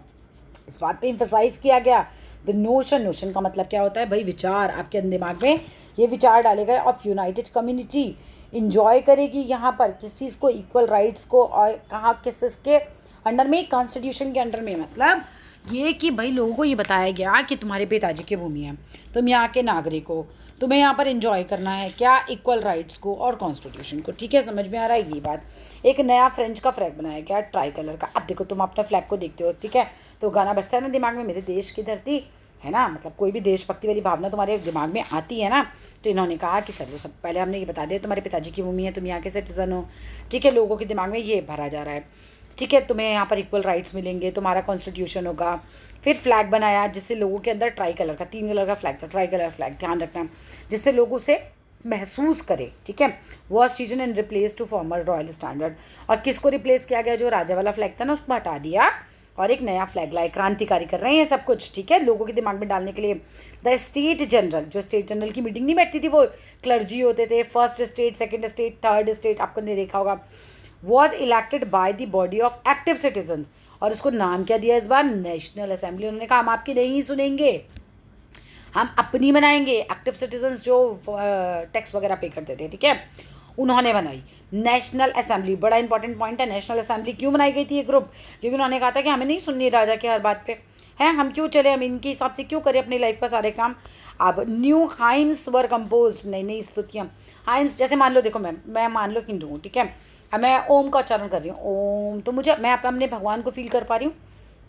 इस बात पे इम्फेसाइज किया गया। द नोशन, नोशन का मतलब क्या होता है भाई, विचार। आपके दिमाग में ये विचार डाले गए ऑफ यूनाइटेड कम्युनिटी इंजॉय करेगी यहाँ पर किस चीज़ को, इक्वल राइट्स को। और कहाँ किस के अंडर में, कॉन्स्टिट्यूशन के अंडर में। मतलब ये कि भाई लोगों को ये बताया गया कि तुम्हारे पिताजी की भूमि है, तुम यहाँ के नागरिक हो, तुम्हें यहाँ पर एंजॉय करना है क्या, इक्वल राइट्स को और कॉन्स्टिट्यूशन को। ठीक है, समझ में आ रहा है ये बात। एक नया फ्रेंच का फ्लैग बनाया गया ट्राई कलर का। अब देखो तुम अपने फ्लैग को देखते हो, ठीक है, तो गाना बजता है ना दिमाग में, मेरे देश की धरती है ना, मतलब कोई भी देशभक्ति वाली भावना तुम्हारे दिमाग में आती है ना। तो इन्होंने कहा कि चलो सब पहले हमने ये बता दिया तुम्हारे पिताजी की भूमि है, तुम यहाँ के सिटीजन हो। ठीक है, लोगों के दिमाग में ये भरा जा रहा है। ठीक है, तुम्हें यहाँ पर इक्वल राइट्स मिलेंगे, तुम्हारा कॉन्स्टिट्यूशन होगा। फिर फ्लैग बनाया जिससे लोगों के अंदर ट्राई कलर का, 3 कलर का फ्लैग था, ट्राई कलर फ्लैग, ध्यान रखना, जिससे लोग उसे महसूस करे। ठीक है, was season and replace to former royal standard. और किसको रिप्लेस किया गया, जो राजा वाला फ्लैग था ना उसको हटा दिया और एक नया फ्लैग लाए। क्रांतिकारी कर रहे हैं सब कुछ, ठीक है, लोगों के दिमाग में डालने के लिए। द स्टेट जनरल, जो स्टेट जनरल की मीटिंग नहीं बैठती थी, वो क्लर्जी होते थे, first state, second state, third state, आपको नहीं देखा होगा, was elected by the body of active citizen. और उसको नाम क्या दिया इस बार, नेशनल असेंबली। उन्होंने कहा हम आपकी नहीं सुनेंगे, हम अपनी बनाएंगे। एक्टिव सिटीजन्स जो टैक्स वगैरह पे करते थे, ठीक है, उन्होंने बनाई नेशनल असेंबली। बड़ा इंपॉर्टेंट पॉइंट है, नेशनल असेंबली क्यों बनाई गई थी ये ग्रुप, क्योंकि उन्होंने कहा था कि हमें नहीं सुननी राजा की हर बात पे, हैं हम क्यों चले, हम इनके हिसाब से क्यों करें अपनी लाइफ का सारे काम। अब न्यू हाइम्स वर कंपोज, नई नई स्तुतियाँ। हाइम्स जैसे मान लो, देखो मैं मान लो हिंदू हूँ, ठीक है, अब मैं ओम का उच्चारण कर रही हूँ, ओम, तो मुझे मैं अपने भगवान को फील कर पा रही हूँ,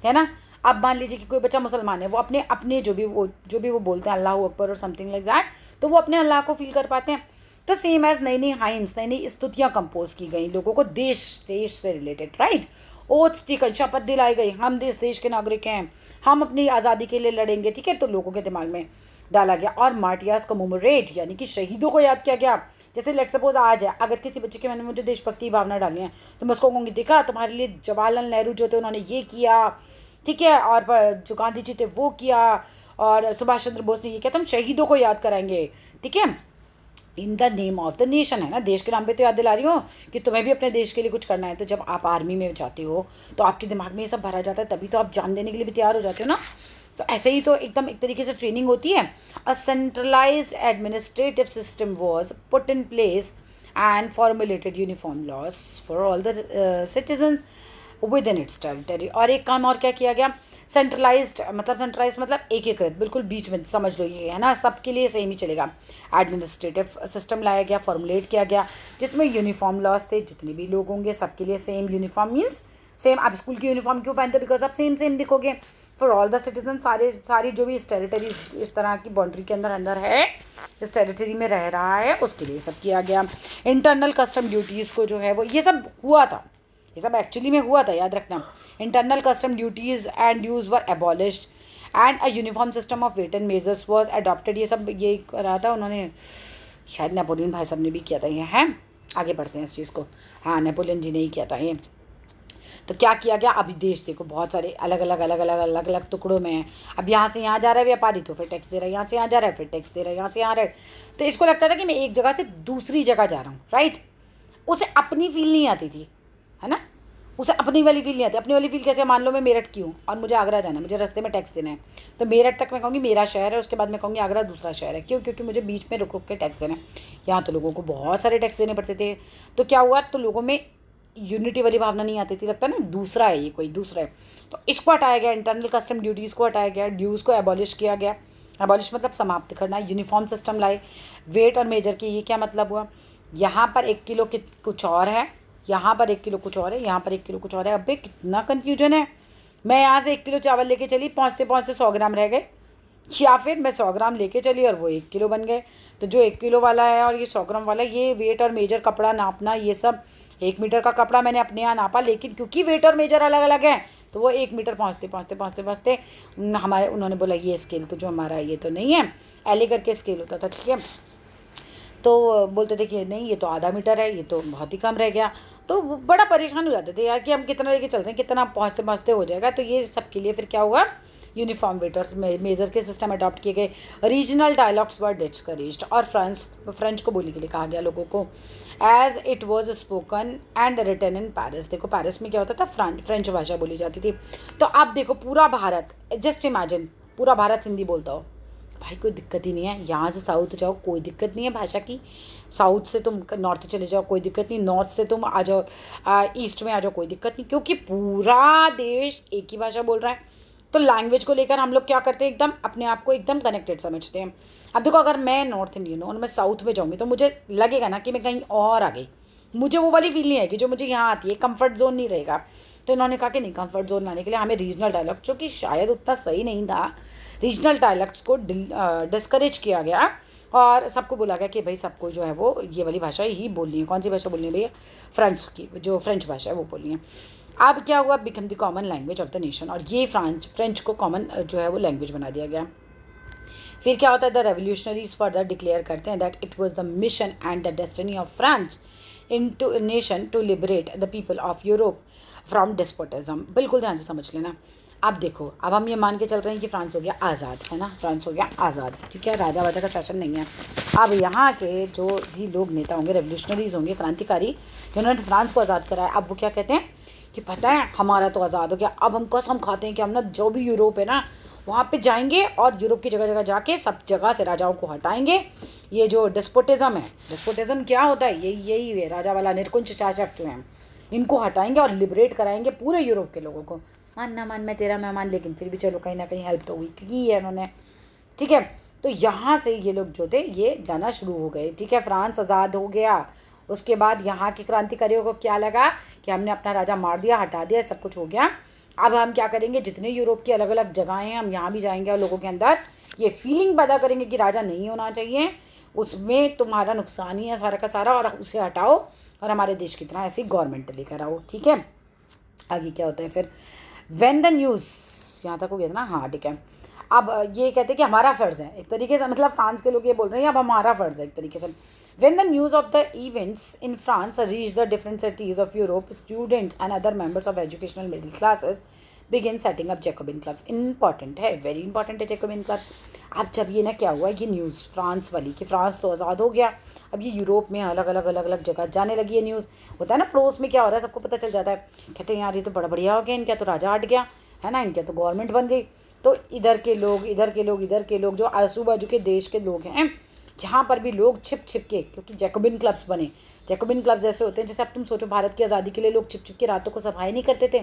है ना। अब मान लीजिए कि कोई बच्चा मुसलमान है, वो अपने अपने जो भी वो बोलते हैं अल्लाह अकबर और समथिंग लाइक दैट, तो वो अपने अल्लाह को फील कर पाते हैं। तो सेम एज नई नई हाइम्स, नई नई स्तुतियाँ कंपोज की गई लोगों को देश से रिलेटेड, राइट। ओथ्स टेकन, शपथ दिलाई गई, हम देश के नागरिक हैं, हम अपनी आज़ादी के लिए लड़ेंगे। ठीक है, तो लोगों के दिमाग में डाला गया। और मार्टियाज कमोमोरेट यानी कि शहीदों को याद किया गया। जैसे लेट सपोज आज है, अगर किसी बच्चे के मैंने मुझे देशभक्ति भावना डाली है, तो मैं उसको कहूँगी देखा तुम्हारे लिए जवाहरलाल नेहरू जो थे उन्होंने ये किया, ठीक है, और जो गांधी जी थे वो किया, और सुभाष चंद्र बोस ने ये किया, तो हम शहीदों को याद कराएंगे। ठीक है, in the name of the nation, है ना, देश के नाम पे तो याद दिला रही हो कि तुम्हें भी अपने देश के लिए कुछ करना है। तो जब आप आर्मी में जाते हो तो आपके दिमाग में ये सब भरा जाता है, तभी तो आप जान देने के लिए भी तैयार हो जाते हो ना। तो ऐसे ही तो एकदम एक तरीके से ट्रेनिंग होती है। A centralised administrative system was put in place and formulated uniform laws for all the citizens within its territory. और एक काम और क्या किया गया, सेंट्रलाइज्ड मतलब एकीकृत, बिल्कुल बीच में समझ लो ये, है ना, सबके लिए सेम ही चलेगा। एडमिनिस्ट्रेटिव सिस्टम लाया गया, फॉर्मुलेट किया गया, जिसमें यूनिफॉर्म लॉस थे, जितने भी लोग होंगे सबके लिए सेम यूनिफॉर्म मीन्स सेम। आप स्कूल की यूनिफॉर्म क्यों पहनते हो, बिकॉज आप सेम सेम दिखोगे फॉर ऑल द सिटीजन। सारी जो भी इस टेरिटरी, इस तरह की बाउंड्री के अंदर है, इस टेरिटरी में रह रहा है, उसके लिए सब किया गया। इंटरनल कस्टम ड्यूटीज़ को जो है वो, ये सब हुआ था, ये सब एक्चुअली में हुआ था, याद रखना। Internal custom duties and dues were abolished and a uniform system of weight and measures was adopted. ये सब ये करा था उन्होंने, शायद नेपोलियन भाई साहब ने भी किया था ये, है। आगे बढ़ते हैं इस चीज़ को। हाँ, नेपोलियन जी ने ही किया था ये। तो क्या किया गया, अभी देश देखो बहुत सारे अलग अलग टुकड़ों में है। अब यहाँ से यहाँ जा रहा है व्यापारी, तो फिर टैक्स दे रहा है, यहाँ से यहाँ जा रहा है फिर टैक्स दे रहा है, यहाँ से यहाँ रहा है। तो इसको लगता था कि मैं एक जगह से दूसरी जगह जा रहा हूँ, राइट। उसे अपनी फील नहीं आती थी, है ना, उसे अपनी वाली फील नहीं आती। अपनी वाली फील कैसे, मान लो मैं मेरठ की हूँ और मुझे आगरा जाना है, मुझे रास्ते में टैक्स देना है, तो मेरठ तक मैं कहूँगी मेरा शहर है, उसके बाद मैं कहूँगी आगरा दूसरा शहर है। क्यों, क्योंकि मुझे बीच में रुक रुक के टैक्स देना है। यहाँ तो लोगों को बहुत सारे टैक्स देने पड़ते थे। तो क्या हुआ, तो लोगों में यूनिटी वाली भावना नहीं आती थी, लगता ना दूसरा है, ये कोई दूसरा है। तो इसको हटाया गया, इंटरनल कस्टम ड्यूटीज़ को हटाया गया, ड्यूज़ को एबॉलिश किया गया। एबॉलिश मतलब समाप्त करना। यूनिफॉर्म सिस्टम लाए, वेट और मेजर के, ये क्या मतलब हुआ, यहाँ पर 1 किलो कुछ और है, यहाँ पर 1 किलो कुछ और है, यहाँ पर 1 किलो कुछ और है। अबे कितना कन्फ्यूजन है। मैं यहाँ से 1 किलो चावल लेके चली, पहुँचते पहुँचते 100 ग्राम रह गए, या फिर मैं 100 ग्राम लेके चली और वो 1 किलो बन गए। तो जो 1 किलो वाला है और ये 100 ग्राम वाला, ये वेट और मेजर, कपड़ा नापना, ये सब 1 मीटर का कपड़ा मैंने अपने यहाँ नापा, लेकिन क्योंकि वेट और मेजर अलग अलग हैं तो वो 1 मीटर पहुँचते हमारे, उन्होंने बोला ये स्केल तो जो हमारा ये तो नहीं है, एले करके स्केल होता था, ठीक है। तो बोलते थे कि नहीं ये तो आधा मीटर है, ये तो बहुत ही कम रह गया। तो वो बड़ा परेशान हो जाते थे यार कि हम कितना लेके चल रहे हैं, कितना पहुँचते पहुँचते हो जाएगा। तो ये सब के लिए फिर क्या हुआ, यूनिफॉर्म वेटर्स मेजर के सिस्टम अडॉप्ट किए गए। रीजनल डायलॉग्स वर डिस्करेज्ड और फ्रेंच को बोलने के लिए कहा गया लोगों को, as it was spoken and written in Paris. देखो पेरिस में क्या होता था, फ्रेंच भाषा बोली जाती थी। तो अब देखो पूरा भारत, जस्ट इमेजिन पूरा भारत हिंदी बोलता हो, भाई कोई दिक्कत ही नहीं है। यहाँ से साउथ जाओ कोई दिक्कत नहीं है भाषा की, साउथ से तुम नॉर्थ चले जाओ कोई दिक्कत नहीं, नॉर्थ से तुम आ जाओ ईस्ट में आ जाओ कोई दिक्कत नहीं, क्योंकि पूरा देश एक ही भाषा बोल रहा है। तो लैंग्वेज को लेकर हम लोग क्या करते हैं, एकदम अपने आप को एकदम कनेक्टेड समझते हैं। अब देखो अगर मैं नॉर्थ इंडियन हूँ और मैं साउथ में जाऊँगी तो मुझे लगेगा ना कि मैं कहीं और आ गई, मुझे वो वाली फील नहीं आएगी जो मुझे यहाँ आती है, कंफर्ट जोन नहीं रहेगा। तो इन्होंने कहा कि नहीं, कंफर्ट जोन लाने के लिए हमें रीजनल डायलॉग, जो कि शायद उतना सही नहीं था, रीजनल डायलैक्ट्स को डिस्करेज किया गया और सबको बोला गया कि भाई सबको जो है वो ये वाली भाषा ही बोलनी है। कौन सी भाषा बोलनी है भैया, फ्रेंच की, जो फ्रेंच भाषा है वो बोलनी है। अब क्या हुआ, become the common language of the nation, और ये फ्रेंच को कॉमन जो है वो लैंग्वेज बना दिया गया। फिर क्या होता है, द रेवोल्यूशनरीज फर्दर डिक्लेयर करते हैं that it was the mission and the destiny of France into nation to liberate the people of Europe from despotism. बिल्कुल ध्यान से समझ लेना। अब देखो, अब हम ये मान के चल रहे हैं कि फ्रांस हो गया आज़ाद, है ना, फ्रांस हो गया आज़ाद, ठीक है, राजा वाजा का शासन नहीं है। अब यहाँ के जो भी लोग नेता होंगे, रेवोल्यूशनरीज होंगे, क्रांतिकारी, जिन्होंने फ्रांस को आज़ाद कराया, अब वो क्या कहते हैं कि पता है हमारा तो आज़ाद हो गया, अब हम कसम खाते हैं कि हम ना जो भी यूरोप है ना वहाँ पे जाएंगे और यूरोप की जगह जगह जाके सब जगह से राजाओं को हटाएंगे। ये जो डिस्पोटिज्म है, डिस्पोटिज्म क्या होता है, यही है राजा वाला निरकुंज शासक जो हैं, इनको हटाएंगे और लिबरेट कराएंगे पूरे यूरोप के लोगों को। मान ना मान मैं तेरा मेहमान, लेकिन फिर भी चलो कहीं ना कहीं हेल्प तो हुई की है उन्होंने, ठीक है। तो यहाँ से ये लोग जो थे ये जाना शुरू हो गए, ठीक है, फ्रांस आज़ाद हो गया। उसके बाद यहाँ के क्रांतिकारियों को क्या लगा कि हमने अपना राजा मार दिया, हटा दिया, सब कुछ हो गया, अब हम क्या करेंगे, जितने यूरोप की अलग अलग जगहें हैं हम यहाँ भी जाएंगे और लोगों के अंदर ये फीलिंग पैदा करेंगे कि राजा नहीं होना चाहिए, उसमें तुम्हारा नुकसान ही है सारा का सारा, और उसे हटाओ और हमारे देश की तरह ऐसी गवर्नमेंट लेकर आओ, ठीक है। आगे क्या होता है फिर, व्हेन द न्यूज़, यहाँ तक हो गया था ना, हाँ ठीक है। अब ये कहते हैं कि हमारा फ़र्ज़ है एक तरीके से, मतलब फ्रांस के लोग ये बोल रहे हैं अब हमारा फ़र्ज़ है एक तरीके से। When the news of the events in France reached the different cities of Europe, students and other members of educational middle classes began setting up Jacobin clubs. Important है, very important है Jacobin clubs. अब जब ये ना क्या हुआ, ये news France वाली कि फ्रांस तो आज़ाद हो गया, अब ये यूरोप में अलग अलग जगह जाने लगी है न्यूज़। होता है ना पड़ोस में क्या हो रहा है सबको पता चल जाता है, कहते हैं यार ये तो बड़ा बढ़िया हो गया, इनका तो राजा हट गया, है ना, इनका तो गवर्नमेंट बन गई। तो इधर के लोग जो आजू बाजू के देश के लोग हैं, जहाँ पर भी लोग छिप के, क्योंकि जैकोबिन क्लब्स बने। जैकोबिन क्लब्स ऐसे होते हैं जैसे अब तुम सोचो भारत की आज़ादी के लिए लोग छिप के रातों को सफाई नहीं करते थे,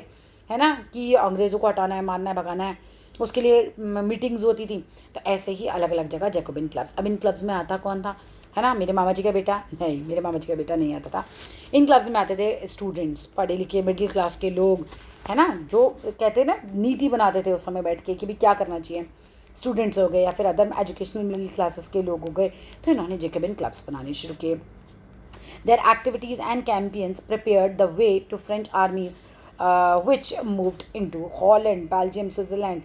है ना, कि अंग्रेज़ों को हटाना है, मारना है, भगाना है, उसके लिए मीटिंग्स होती थी। तो ऐसे ही अलग अलग जगह जैकोबिन क्लब्स। अब इन क्लब्स में आता कौन था, है ना, मेरे मामा जी का बेटा नहीं, मेरे मामा जी का बेटा नहीं आता था। इन क्लब्स में आते थे स्टूडेंट्स, पढ़े लिखे मिडिल क्लास के लोग, है ना, जो कहते हैं ना नीति बनाते थे उस समय बैठ के कि भाई क्या करना चाहिए, स्टूडेंट्स हो गए या फिर अदर एजुकेशनल मिडिल क्लासेस के लोग हो गए। तो इन्होंने जैकोबिन क्लब्स बनाने शुरू किए। Their activities and campaigns prepared the way to French armies which moved into Holland, Belgium, Switzerland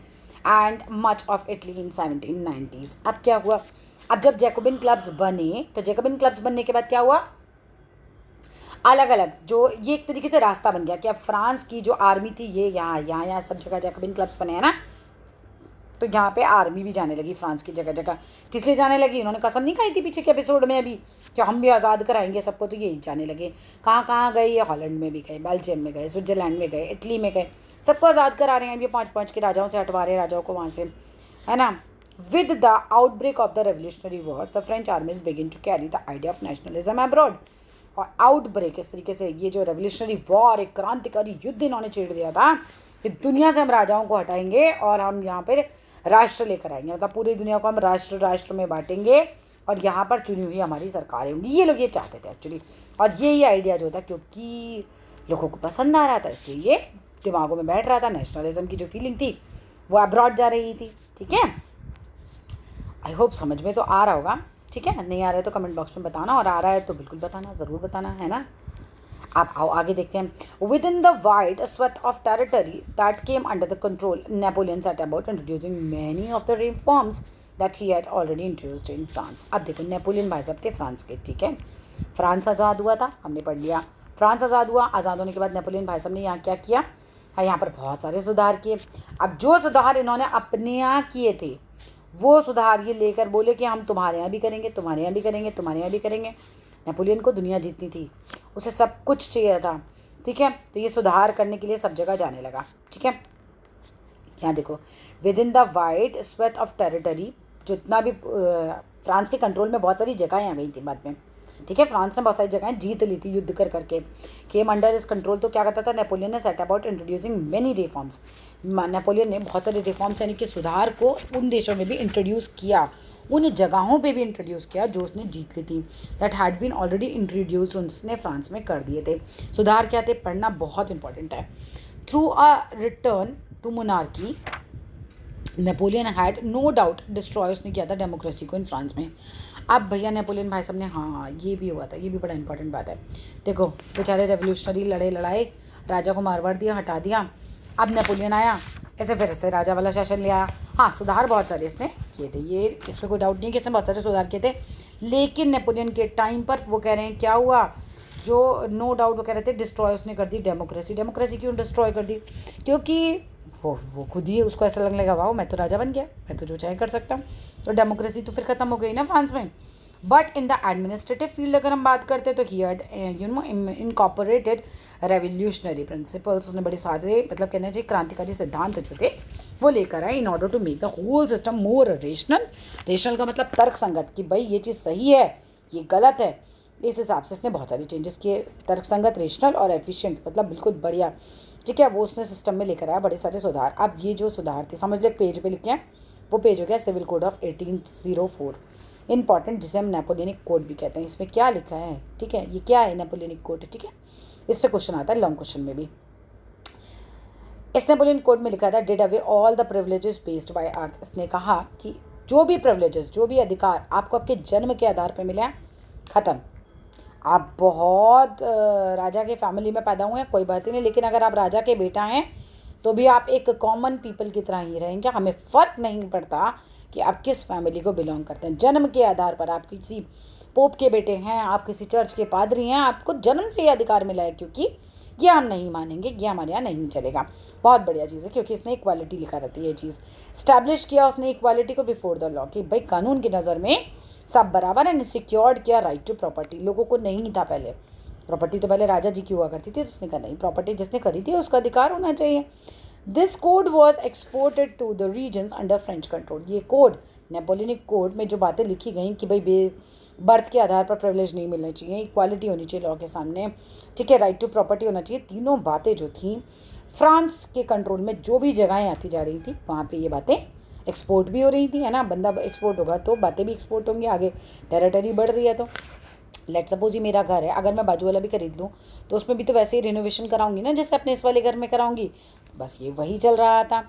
and much of Italy in 1790s. अब क्या हुआ, अब जब जैकोबिन क्लब्स बने तो जैकोबिन क्लब्स बनने के बाद क्या हुआ, अलग अलग जो ये एक तरीके से रास्ता बन गया कि अब फ्रांस की जो आर्मी थी ये यहाँ सब जगह जैकोबिन क्लब्स बने हैं ना, तो यहाँ पे आर्मी भी जाने लगी फ्रांस की जगह जगह। किस लिए जाने लगी, उन्होंने कसम नहीं खाई थी पीछे के एपिसोड में अभी कि हम भी आज़ाद कराएंगे सबको, तो यही जाने लगे। कहाँ गए ये, हॉलैंड में भी गए, बेल्जियम में गए, स्विट्ज़रलैंड में गए, इटली में गए, सबको आज़ाद करा रहे हैं। ये पाँच के राजाओं से हटवा रहे हैं राजाओं को वहाँ से, है ना। With the outbreak of the revolutionary wars the French armies begin to carry the idea of nationalism abroad. और आउटब्रेक इस तरीके से, ये जो रेवोल्यूशनरी वॉर, एक क्रांतिकारी युद्ध इन्होंने छेड़ दिया था कि दुनिया से हम राजाओं को हटाएंगे और हम यहाँ पर राष्ट्र लेकर आएंगे, मतलब पूरी दुनिया को हम राष्ट्र में बांटेंगे और यहाँ पर चुनी हुई हमारी सरकारें होंगी। ये लोग ये चाहते थे एक्चुअली, और ये आइडिया जो था क्योंकि लोगों को पसंद आ रहा था इसलिए ये दिमागों में बैठ रहा था। नेशनलिज्म की जो फीलिंग थी वो अब्रॉड जा रही थी, ठीक है। आई होप समझ में तो आ रहा होगा, ठीक है। नहीं आ रहा है तो कमेंट बॉक्स में बताना, और आ रहा है तो बिल्कुल बताना, ज़रूर बताना, है ना। आप आओ आगे देखते हैं। With in the wide swathe of territory that came under the control, Napoleon set about introducing many of the reforms that he had already introduced in France. अब देखो नेपोलियन भाई साहब थे फ्रांस के, ठीक है, फ्रांस आज़ाद हुआ था, हमने पढ़ लिया। फ्रांस आज़ाद हुआ, आज़ाद होने के बाद नेपोलियन भाई साहब ने यहाँ क्या किया, हाँ यहाँ पर बहुत सारे सुधार किए। अब जो सुधार इन्होंने अपने यहाँ किए थे वो सुधार ये लेकर बोले कि हम तुम्हारे यहाँ भी करेंगे, तुम्हारे यहाँ भी करेंगे, तुम्हारे यहाँ भी करेंगे। नेपोलियन को दुनिया जीतनी थी, उसे सब कुछ चाहिए था, ठीक है। तो ये सुधार करने के लिए सब जगह जाने लगा, ठीक है। यहाँ देखो, with in the wide swathe of territory, जितना भी फ्रांस के कंट्रोल में बहुत सारी जगहें आ गई थी बाद में, ठीक है। फ्रांस ने बहुत सारी जगहें जीत ली थी युद्ध कर करके, केम अंडर इस कंट्रोल। तो क्या करता था नेपोलियन ने, set about introducing many reforms. Napoleon ने बहुत सारे रिफॉर्म्स यानी कि सुधार को उन देशों में भी इंट्रोड्यूस किया, उन जगहों पे भी इंट्रोड्यूस किया जो उसने जीत ली थी, that had been already introduced, उसने फ्रांस में कर दिए थे। सुधार क्या थे, पढ़ना बहुत इंपॉर्टेंट है। Through a return to monarchy, Napoleon had no doubt destroy, उसने किया था डेमोक्रेसी को इन फ्रांस में। अब भैया नेपोलियन भाई साहब ने, हाँ ये भी हुआ था, ये भी बड़ा इंपॉर्टेंट बात है। देखो बेचारे रेवोल्यूशनरी लड़ाई, राजा को मार दिया, हटा दिया। अब नेपोलियन आया, ऐसे फिर से राजा वाला शासन ले आया। हाँ सुधार बहुत सारे इसने किए थे, ये इसमें कोई डाउट नहीं है कि इसने बहुत सारे सुधार किए थे। लेकिन नेपोलियन के टाइम पर वो कह रहे हैं क्या हुआ, जो नो डाउट वो कह रहे थे डिस्ट्रॉय उसने कर दी डेमोक्रेसी। डेमोक्रेसी क्यों डिस्ट्रॉय कर दी, क्योंकि वो खुद ही उसको ऐसा लगने लगा वाह मैं तो राजा बन गया, मैं तो जो चाहे कर सकता हूँ। तो डेमोक्रेसी तो फिर ख़त्म हो गई ना फ्रांस में। But in the administrative field अगर हम बात करते हैं तो he had incorporated revolutionary principles, उसने बड़े सारे मतलब कहना चाहिए क्रांतिकारी सिद्धांत जो थे वो लेकर आए, in order to make the whole system more rational. Rational का मतलब तर्क संगत, कि भाई ये चीज़ सही है ये गलत है, इस हिसाब से इसने बहुत सारे चेंजेस किए। तर्क संगत, रेशनल और एफिशिएंट मतलब बिल्कुल बढ़िया, ठीक है, वो उसने सिस्टम में लेकर आया बड़े सारे सुधार। अब ये जो सुधार थे समझ लो एक पेज पे लिखे हैं, वो पेज हो गया सिविल कोड ऑफ 1804, इंपॉर्टेंट, जिसे हम नेपोलियनिक कोड भी कहते हैं। इसमें क्या लिखा है, ठीक है, ये क्या है नेपोलियनिक कोड, ठीक है, इस पर क्वेश्चन आता है लॉन्ग क्वेश्चन में भी। इस नेपोलियन कोड में लिखा था did away all the privileges based by birth, इसने कहा कि जो भी प्रिविलेजेस, जो भी अधिकार आपको आपके जन्म के आधार पर मिले हैं, ख़त्म। आप बहुत राजा के फैमिली में पैदा हुए हैं कोई बात ही नहीं, लेकिन अगर आप राजा के बेटा हैं तो भी आप एक कॉमन पीपल की तरह ही रहेंगे। हमें फ़र्क नहीं पड़ता कि आप किस फैमिली को बिलोंग करते हैं। जन्म के आधार पर आप किसी पोप के बेटे हैं, आप किसी चर्च के पादरी हैं, आपको जन्म से ही अधिकार मिला है, क्योंकि ये हम नहीं मानेंगे, ये हमारे यहाँ नहीं चलेगा। बहुत बढ़िया चीज़ है, क्योंकि इसने इक्वालिटी लिखा रहती है, ये चीज़ स्टैब्लिश किया उसने इक्वालिटी को बिफोर द लॉ, कि भाई कानून की नज़र में सब बराबर है। सिक्योर्ड किया राइट टू प्रॉपर्टी, लोगों को नहीं था पहले प्रॉपर्टी, तो पहले राजा जी की हुआ करती थी, तो उसने कहा नहीं, प्रॉपर्टी जिसने खरीदी है उसका अधिकार होना चाहिए। This code was exported to the regions under French control. ये कोड नेपोलियनिक कोड में जो बातें लिखी गई कि भाई बर्थ के आधार पर प्रिविलेज नहीं मिलना चाहिए, इक्वालिटी होनी चाहिए लॉ के सामने, ठीक है, राइट टू प्रॉपर्टी होना चाहिए, तीनों बातें जो थी फ्रांस के कंट्रोल में जो भी जगहें आती जा रही थी वहाँ पे ये बातें एक्सपोर्ट भी हो रही थी, है ना। बंदा एक्सपोर्ट होगा तो बातें भी एक्सपोर्ट होंगी, आगे टेरिटरी बढ़ रही है। तो लेट सपोज ये मेरा घर है, अगर मैं बाजू वाला भी खरीद लूँ तो उसमें भी तो वैसे ही रिनोवेशन कराऊंगी ना जैसे अपने इस वाले घर में कराऊंगी। बस ये वही चल रहा था।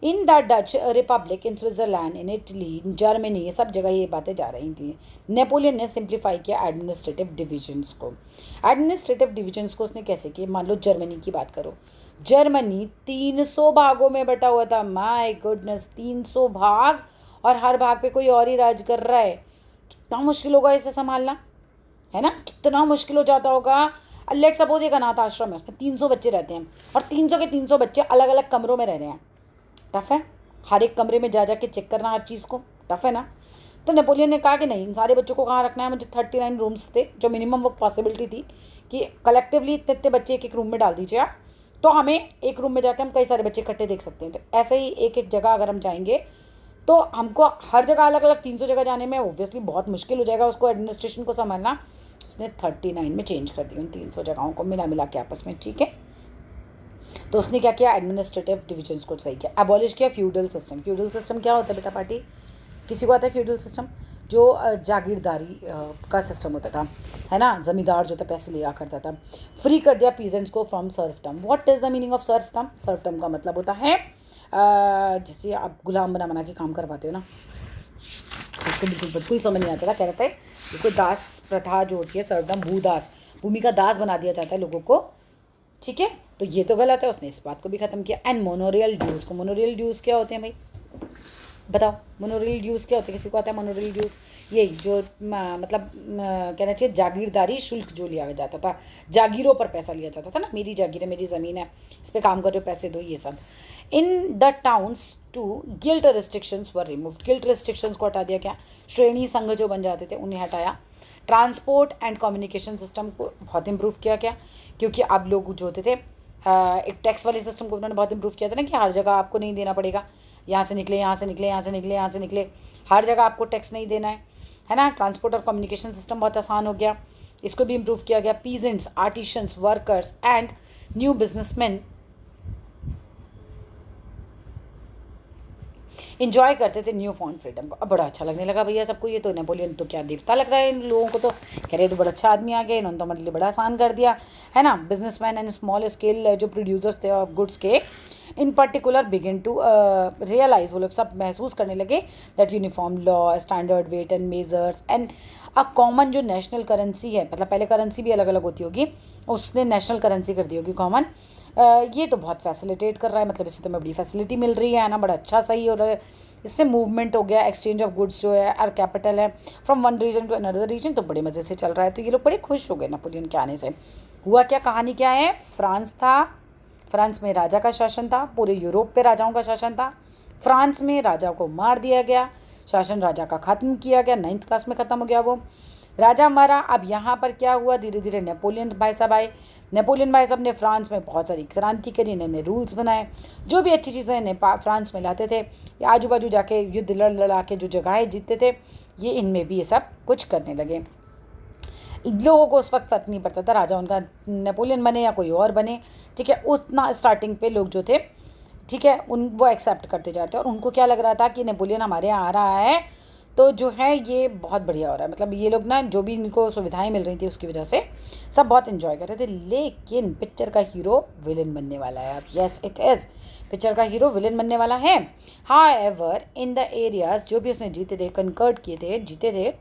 In the Dutch Republic, in Switzerland, in Italy, in Germany, ये सब जगह ये बातें जा रही थी। नेपोलियन ने सिंप्लीफाई किया एडमिनिस्ट्रेटिव डिविजन्स को। एडमिनिस्ट्रेटिव डिविजन्स को उसने कैसे किया, मान लो जर्मनी की बात करो, जर्मनी 300 भागों में बटा हुआ था। माय गुडनेस, 300 भाग, और हर भाग पे कोई और ही राज कर रहा है। कितना मुश्किल होगा इसे संभालना, है ना, कितना मुश्किल हो जाता होगा। लेट सपोज एक अनाथ आश्रम है, उसमें 300 बच्चे रहते हैं और 300 के 300 बच्चे अलग अलग कमरों में रह रहे हैं। टफ है, हर एक कमरे में जा के चेक करना हर चीज़ को, टफ है ना। तो नेपोलियन ने कहा कि नहीं, इन सारे बच्चों को कहाँ रखना है। मुझे 39 रूम्स थे, जो मिनिमम वो पॉसिबिलिटी थी कि कलेक्टिवली इतने इतने बच्चे एक एक रूम में डाल दीजिए आप, तो हमें एक रूम में जाके हम कई सारे बच्चे इकट्ठे देख सकते हैं। तो ऐसे ही एक एक जगह अगर हम जाएंगे तो हमको हर जगह अलग अलग 300 जगह जाने में ओब्वियसली बहुत मुश्किल हो जाएगा उसको एडमिनिस्ट्रेशन को संभालना। उसने 39 में चेंज कर दी उन 300 जगहों को मिला के आपस में, ठीक है। तो उसने क्या किया, एडमिनिस्ट्रेटिव डिविजन्स को सही किया। एबॉलिश किया फ्यूडल सिस्टम। फ्यूडल सिस्टम क्या होता है बेटा पार्टी, किसी को आता है फ्यूडल सिस्टम, जो जागीरदारी का सिस्टम होता था, है ना, जमींदार जो था पैसे लिया करता था। फ्री कर दिया पीजेंट्स को from serfdom. What is the meaning of serfdom? Serfdom का मतलब होता है जैसे आप गुलाम बना के काम करवाते हो ना, उसको बिल्कुल समझ नहीं आता था, कह रहे थे बिल्कुल दास प्रथा जो होती है, सर्वदम भूदास, भूमि का दास बना दिया जाता है लोगों को, ठीक है। तो ये तो गलत है, उसने इस बात को भी ख़त्म किया। एंड मोनोरियल ड्यूज़ को, मोनोरियल ड्यूज़ क्या होते हैं भाई, बताओ मोनोरेल ड्यूज़ क्या होते हैं? किसी को आता है मोनोरेल ड्यूज़? यही जो मतलब कहना चाहिए जागीरदारी शुल्क जो लिया जाता था, जागीरों पर पैसा लिया जाता था ना, मेरी जागीर है, मेरी ज़मीन है, इस पर काम कर रहे हो, पैसे दो, ये सब। In the towns too guild restrictions were removed, guild restrictions को हटा दिया क्या? श्रेणी संघ जो बन जाते थे उन्हें हटाया। ट्रांसपोर्ट एंड कम्युनिकेशन सिस्टम को बहुत इम्प्रूव किया क्या? क्योंकि अब लोग जो होते थे एक टैक्स वाले सिस्टम को उन्होंने बहुत इम्प्रूव किया था ना, कि हर जगह आपको नहीं देना पड़ेगा, यहाँ से निकले, यहाँ से निकले, यहाँ से निकले, यहाँ से निकले, हर जगह आपको टैक्स नहीं देना है ना। ट्रांसपोर्ट और कम्युनिकेशन सिस्टम बहुत आसान हो गया, इसको भी इम्प्रूव किया गया। Peasants, artisans, workers and new businessman enjoy करते थे न्यू फॉर्न फ्रीडम को। अब बड़ा अच्छा लगने लगा भैया सबको, ये तो नेपोलियन तो क्या देवता लग रहा है इन लोगों को, तो कह रहे तो बड़ा अच्छा आदमी आ गया, इन्होंने तो हमारे लिए बड़ा आसान कर दिया है ना। बिजनेसमैन एंड स्मॉल स्केल जो प्रोड्यूसर्स थे ऑफ गुड्स के in particular begin to realise, वो लोग सब महसूस करने लगे that uniform law, standard weight and measures and a common जो नेशनल करेंसी है, मतलब पहले करेंसी भी अलग अलग होती होगी, उसने नेशनल करेंसी कर दी होगी कॉमन। ये तो बहुत फैसिलिटेट कर रहा है, मतलब इससे तो मैं बड़ी फैसिलिटी मिल रही है ना, बड़ा अच्छा सही हो रहा है, इससे मूवमेंट हो गया, एक्सचेंज ऑफ गुड्स जो है, और कैपिटल है from one region to another region, तो बड़े मज़े से चल रहा है। तो ये लोग बड़े खुश हो गए नेपोलियन के आने से। हुआ क्या, कहानी क्या है? फ्रांस था, फ्रांस में राजा का शासन था, पूरे यूरोप पे राजाओं का शासन था। फ्रांस में राजा को मार दिया गया, शासन राजा का ख़त्म किया गया, 9th क्लास में ख़त्म हो गया वो राजा मरा। अब यहाँ पर क्या हुआ, धीरे धीरे नेपोलियन भाई साहब आए। नेपोलियन भाई साहब ने फ्रांस में बहुत सारी क्रांति करी, नए नए रूल्स बनाए, जो भी अच्छी चीज़ें नेपाल फ्रांस में लाते थे, या आजू बाजू जाके युद्ध लड़ लड़ा के जो जगहें जीतते थे, ये इनमें भी ये सब कुछ करने लगे। लोगों को उस वक्त फर्क नहीं पड़ता था राजा उनका नेपोलियन बने या कोई और बने, ठीक है, उतना स्टार्टिंग पे लोग जो थे, ठीक है, उन वो एक्सेप्ट करते जाते और उनको क्या लग रहा था कि नेपोलियन हमारे यहाँ आ रहा है तो जो है ये बहुत बढ़िया हो रहा है, मतलब ये लोग ना जो भी इनको सुविधाएं मिल रही थी उसकी वजह से सब बहुत इन्जॉय कर रहे थे। लेकिन पिक्चर का हीरो विलन बनने वाला है अब, यस इट इज़, पिक्चर का हीरो विलन बनने वाला है। हाउएवर इन द एरियाज जो भी उसने जीते थे, कंकर्ड किए थे, जीते थे,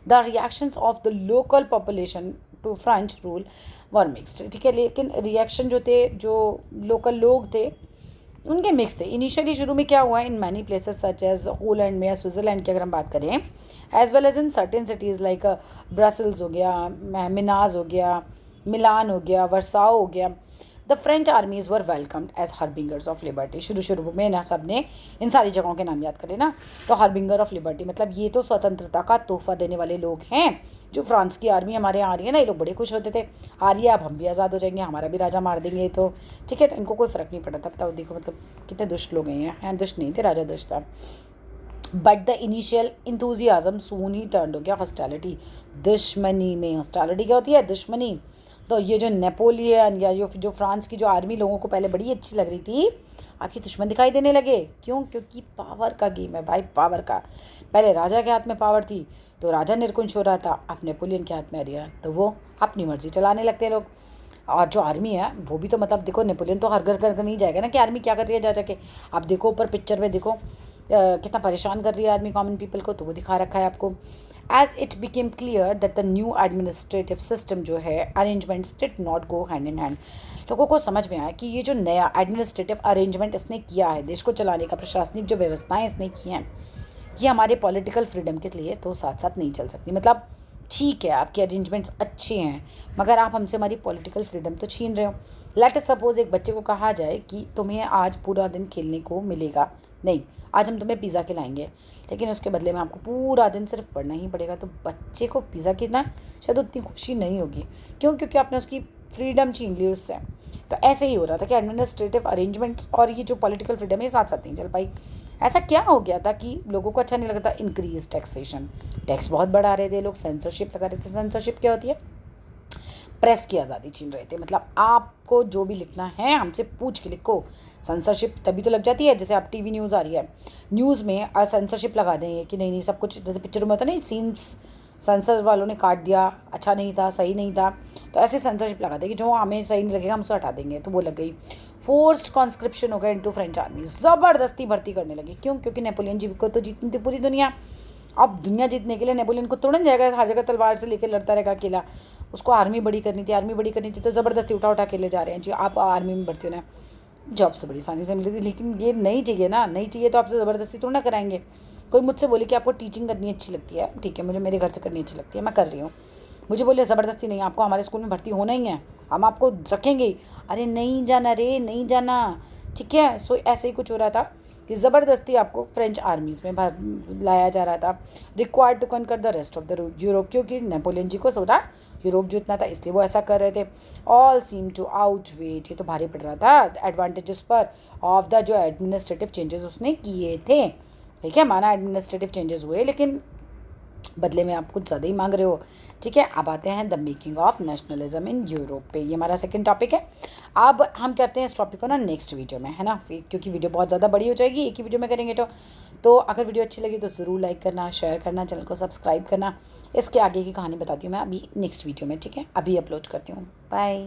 the reactions of the local population to French rule were mixed, ठीक है, लेकिन रिएक्शन जो थे, जो लोकल लोग थे उनके मिक्स थे। इनिशियली शुरू में क्या हुआ, in many places such as Holland में या स्विट्ज़रलैंड की अगर हम बात करें, as well as in certain cities like Brussels हो गया, मिनाज हो गया, मिलान हो गया, वर्साओ हो गया, the French armies were welcomed as harbingers of liberty. शुरू में ना सब ने इन सारी जगहों के नाम याद करें ना, तो हार्बिंगर ऑफ लिबर्टी मतलब ये तो स्वतंत्रता का तोहफा देने वाले लोग हैं। जो फ्रांस की आर्मी हमारे यहाँ आ रही है ना, ये लोग बड़े खुश होते थे, आ रही है अब हम भी आज़ाद हो जाएंगे, हमारा भी राजा मार देंगे, तो ठीक है, तो इनको कोई फ़र्क नहीं पड़ा था। बताओ देखो मतलब कितने दुष्ट लोग हैं, दुष्ट नहीं थे, राजा दुष्ट था। But the initial enthusiasm soon he turn हो गया हॉस्टैलिटी, दुश्मनी में। हॉस्टैलिटी क्या होती है? दुश्मनी। तो ये जो नेपोलियन या जो फ्रांस की जो आर्मी लोगों को पहले बड़ी अच्छी लग रही थी, आपकी दुश्मन दिखाई देने लगे। क्यों? क्योंकि पावर का गेम है भाई, पावर का। पहले राजा के हाथ में पावर थी तो राजा निरकुंश हो रहा था, अब नेपोलियन के हाथ में आ रही है तो वो अपनी मर्जी चलाने लगते हैं लोग। और जो आर्मी है वो भी तो मतलब देखो, नेपोलियन तो हर घर घर नहीं जाएगा ना कि आर्मी क्या कर रही है जा जाके। आप देखो ऊपर पिक्चर में देखो कितना परेशान कर रही है आर्मी कॉमन पीपल को, तो वो दिखा रखा है आपको। As it became clear that the new administrative system जो है, arrangements did not go hand in hand. लोगों को समझ में आया कि ये जो नया एडमिनिस्ट्रेटिव अरेंजमेंट इसने किया है, देश को चलाने का प्रशासनिक जो व्यवस्थाएं इसने की हैं, ये हमारे पॉलिटिकल फ्रीडम के लिए तो साथ साथ नहीं चल सकती। मतलब ठीक है आपके अरेंजमेंट्स अच्छे हैं, मगर आप हमसे हमारी पॉलिटिकल फ्रीडम तो छीन रहे हो। लेट अस सपोज एक बच्चे को कहा जाए कि तुम्हें आज पूरा दिन खेलने को मिलेगा नहीं, आज हम तुम्हें पिज़्ज़ा खिलाएंगे, लेकिन उसके बदले में आपको पूरा दिन सिर्फ पढ़ना ही पड़ेगा, तो बच्चे को पिज़्ज़ा खिलाना शायद उतनी खुशी नहीं होगी। क्यों? क्योंकि आपने उसकी फ्रीडम छीन ली उससे। तो ऐसे ही हो रहा था कि एडमिनिस्ट्रेटिव अरेंजमेंट्स और ये जो पॉलिटिकल फ्रीडम है साथ साथ नहीं चल पाई। ऐसा क्या हो गया था कि लोगों को अच्छा नहीं लगता? इंक्रीज टैक्सेशन, टैक्स बहुत बढ़ा रहे थे लोग, सेंसरशिप लगा रहे थे। सेंसरशिप क्या होती है? प्रेस की आज़ादी छीन रहे थे, मतलब आपको जो भी लिखना है हमसे पूछ के लिखो। सेंसरशिप तभी तो लग जाती है, जैसे आप टीवी न्यूज़ आ रही है, न्यूज़ में सेंसरशिप लगा देंगे कि नहीं नहीं सब कुछ, जैसे पिक्चर में होता नहीं सीन्स सेंसर वालों ने काट दिया, अच्छा नहीं था, सही नहीं था, तो ऐसे सेंसरशिप लगा देंगे, जो हमें सही नहीं लगेगा हम उसे हटा देंगे, तो वो लग गई। फोर्स्ड कॉन्स्क्रिप्शन हो गया इनटू फ्रेंच आर्मी, ज़बरदस्ती भर्ती करने लगी। क्यों? क्योंकि नेपोलियन जी को तो जीतनी थी पूरी दुनिया। अब दुनिया जीतने के लिए नेपोलियन को तोड़न जाएगा, हर जगह तलवार से लेकर लड़ता रहेगा अकेला, उसको आर्मी बड़ी करनी थी, आर्मी बड़ी करनी थी, तो ज़बरदस्ती उठा उठा के ले जा रहे हैं जी, आप आर्मी में भर्ती होना है। जॉब से बड़ी आसानी से मिली थी, लेकिन ये नहीं चाहिए ना, नहीं चाहिए तो आपसे ज़बरदस्ती थोड़ा ना कराएंगे। कोई मुझसे बोले कि आपको टीचिंग करनी अच्छी लगती है, ठीक है, मुझे मेरे घर से करनी अच्छी लगती है, मैं कर रही हूँ। मुझे बोले ज़बरदस्ती नहीं, आपको हमारे स्कूल में भर्ती होना ही है, हम आपको रखेंगे ही। अरे नहीं जाना रे, नहीं जाना, ठीक है। सो ऐसे ही कुछ हो रहा था कि ज़बरदस्ती आपको फ्रेंच आर्मीज़ में लाया जा रहा था, required to conquer the rest of the Europe, क्योंकि नेपोलियन जी को सोचा यूरोप जो इतना था इसलिए वो ऐसा कर रहे थे। ऑल सीम टू आउटवेट, ये तो भारी पड़ रहा था एडवांटेजेस पर ऑफ द जो एडमिनिस्ट्रेटिव चेंजेस उसने किए थे, ठीक है। माना एडमिनिस्ट्रेटिव चेंजेस हुए, लेकिन बदले में आप कुछ ज़्यादा ही मांग रहे हो, ठीक है। अब आते हैं the making of nationalism in Europe पे, ये हमारा सेकंड टॉपिक है। अब हम करते हैं इस टॉपिक को ना नेक्स्ट वीडियो में, है ना, क्योंकि वीडियो बहुत ज़्यादा बड़ी हो जाएगी एक ही वीडियो में करेंगे तो अगर वीडियो अच्छी लगी तो ज़रूर लाइक करना, शेयर करना, चैनल को सब्सक्राइब करना। इसके आगे की कहानी बताती हूँ मैं अभी नेक्स्ट वीडियो में, ठीक है, अभी अपलोड करती हूँ। बाय।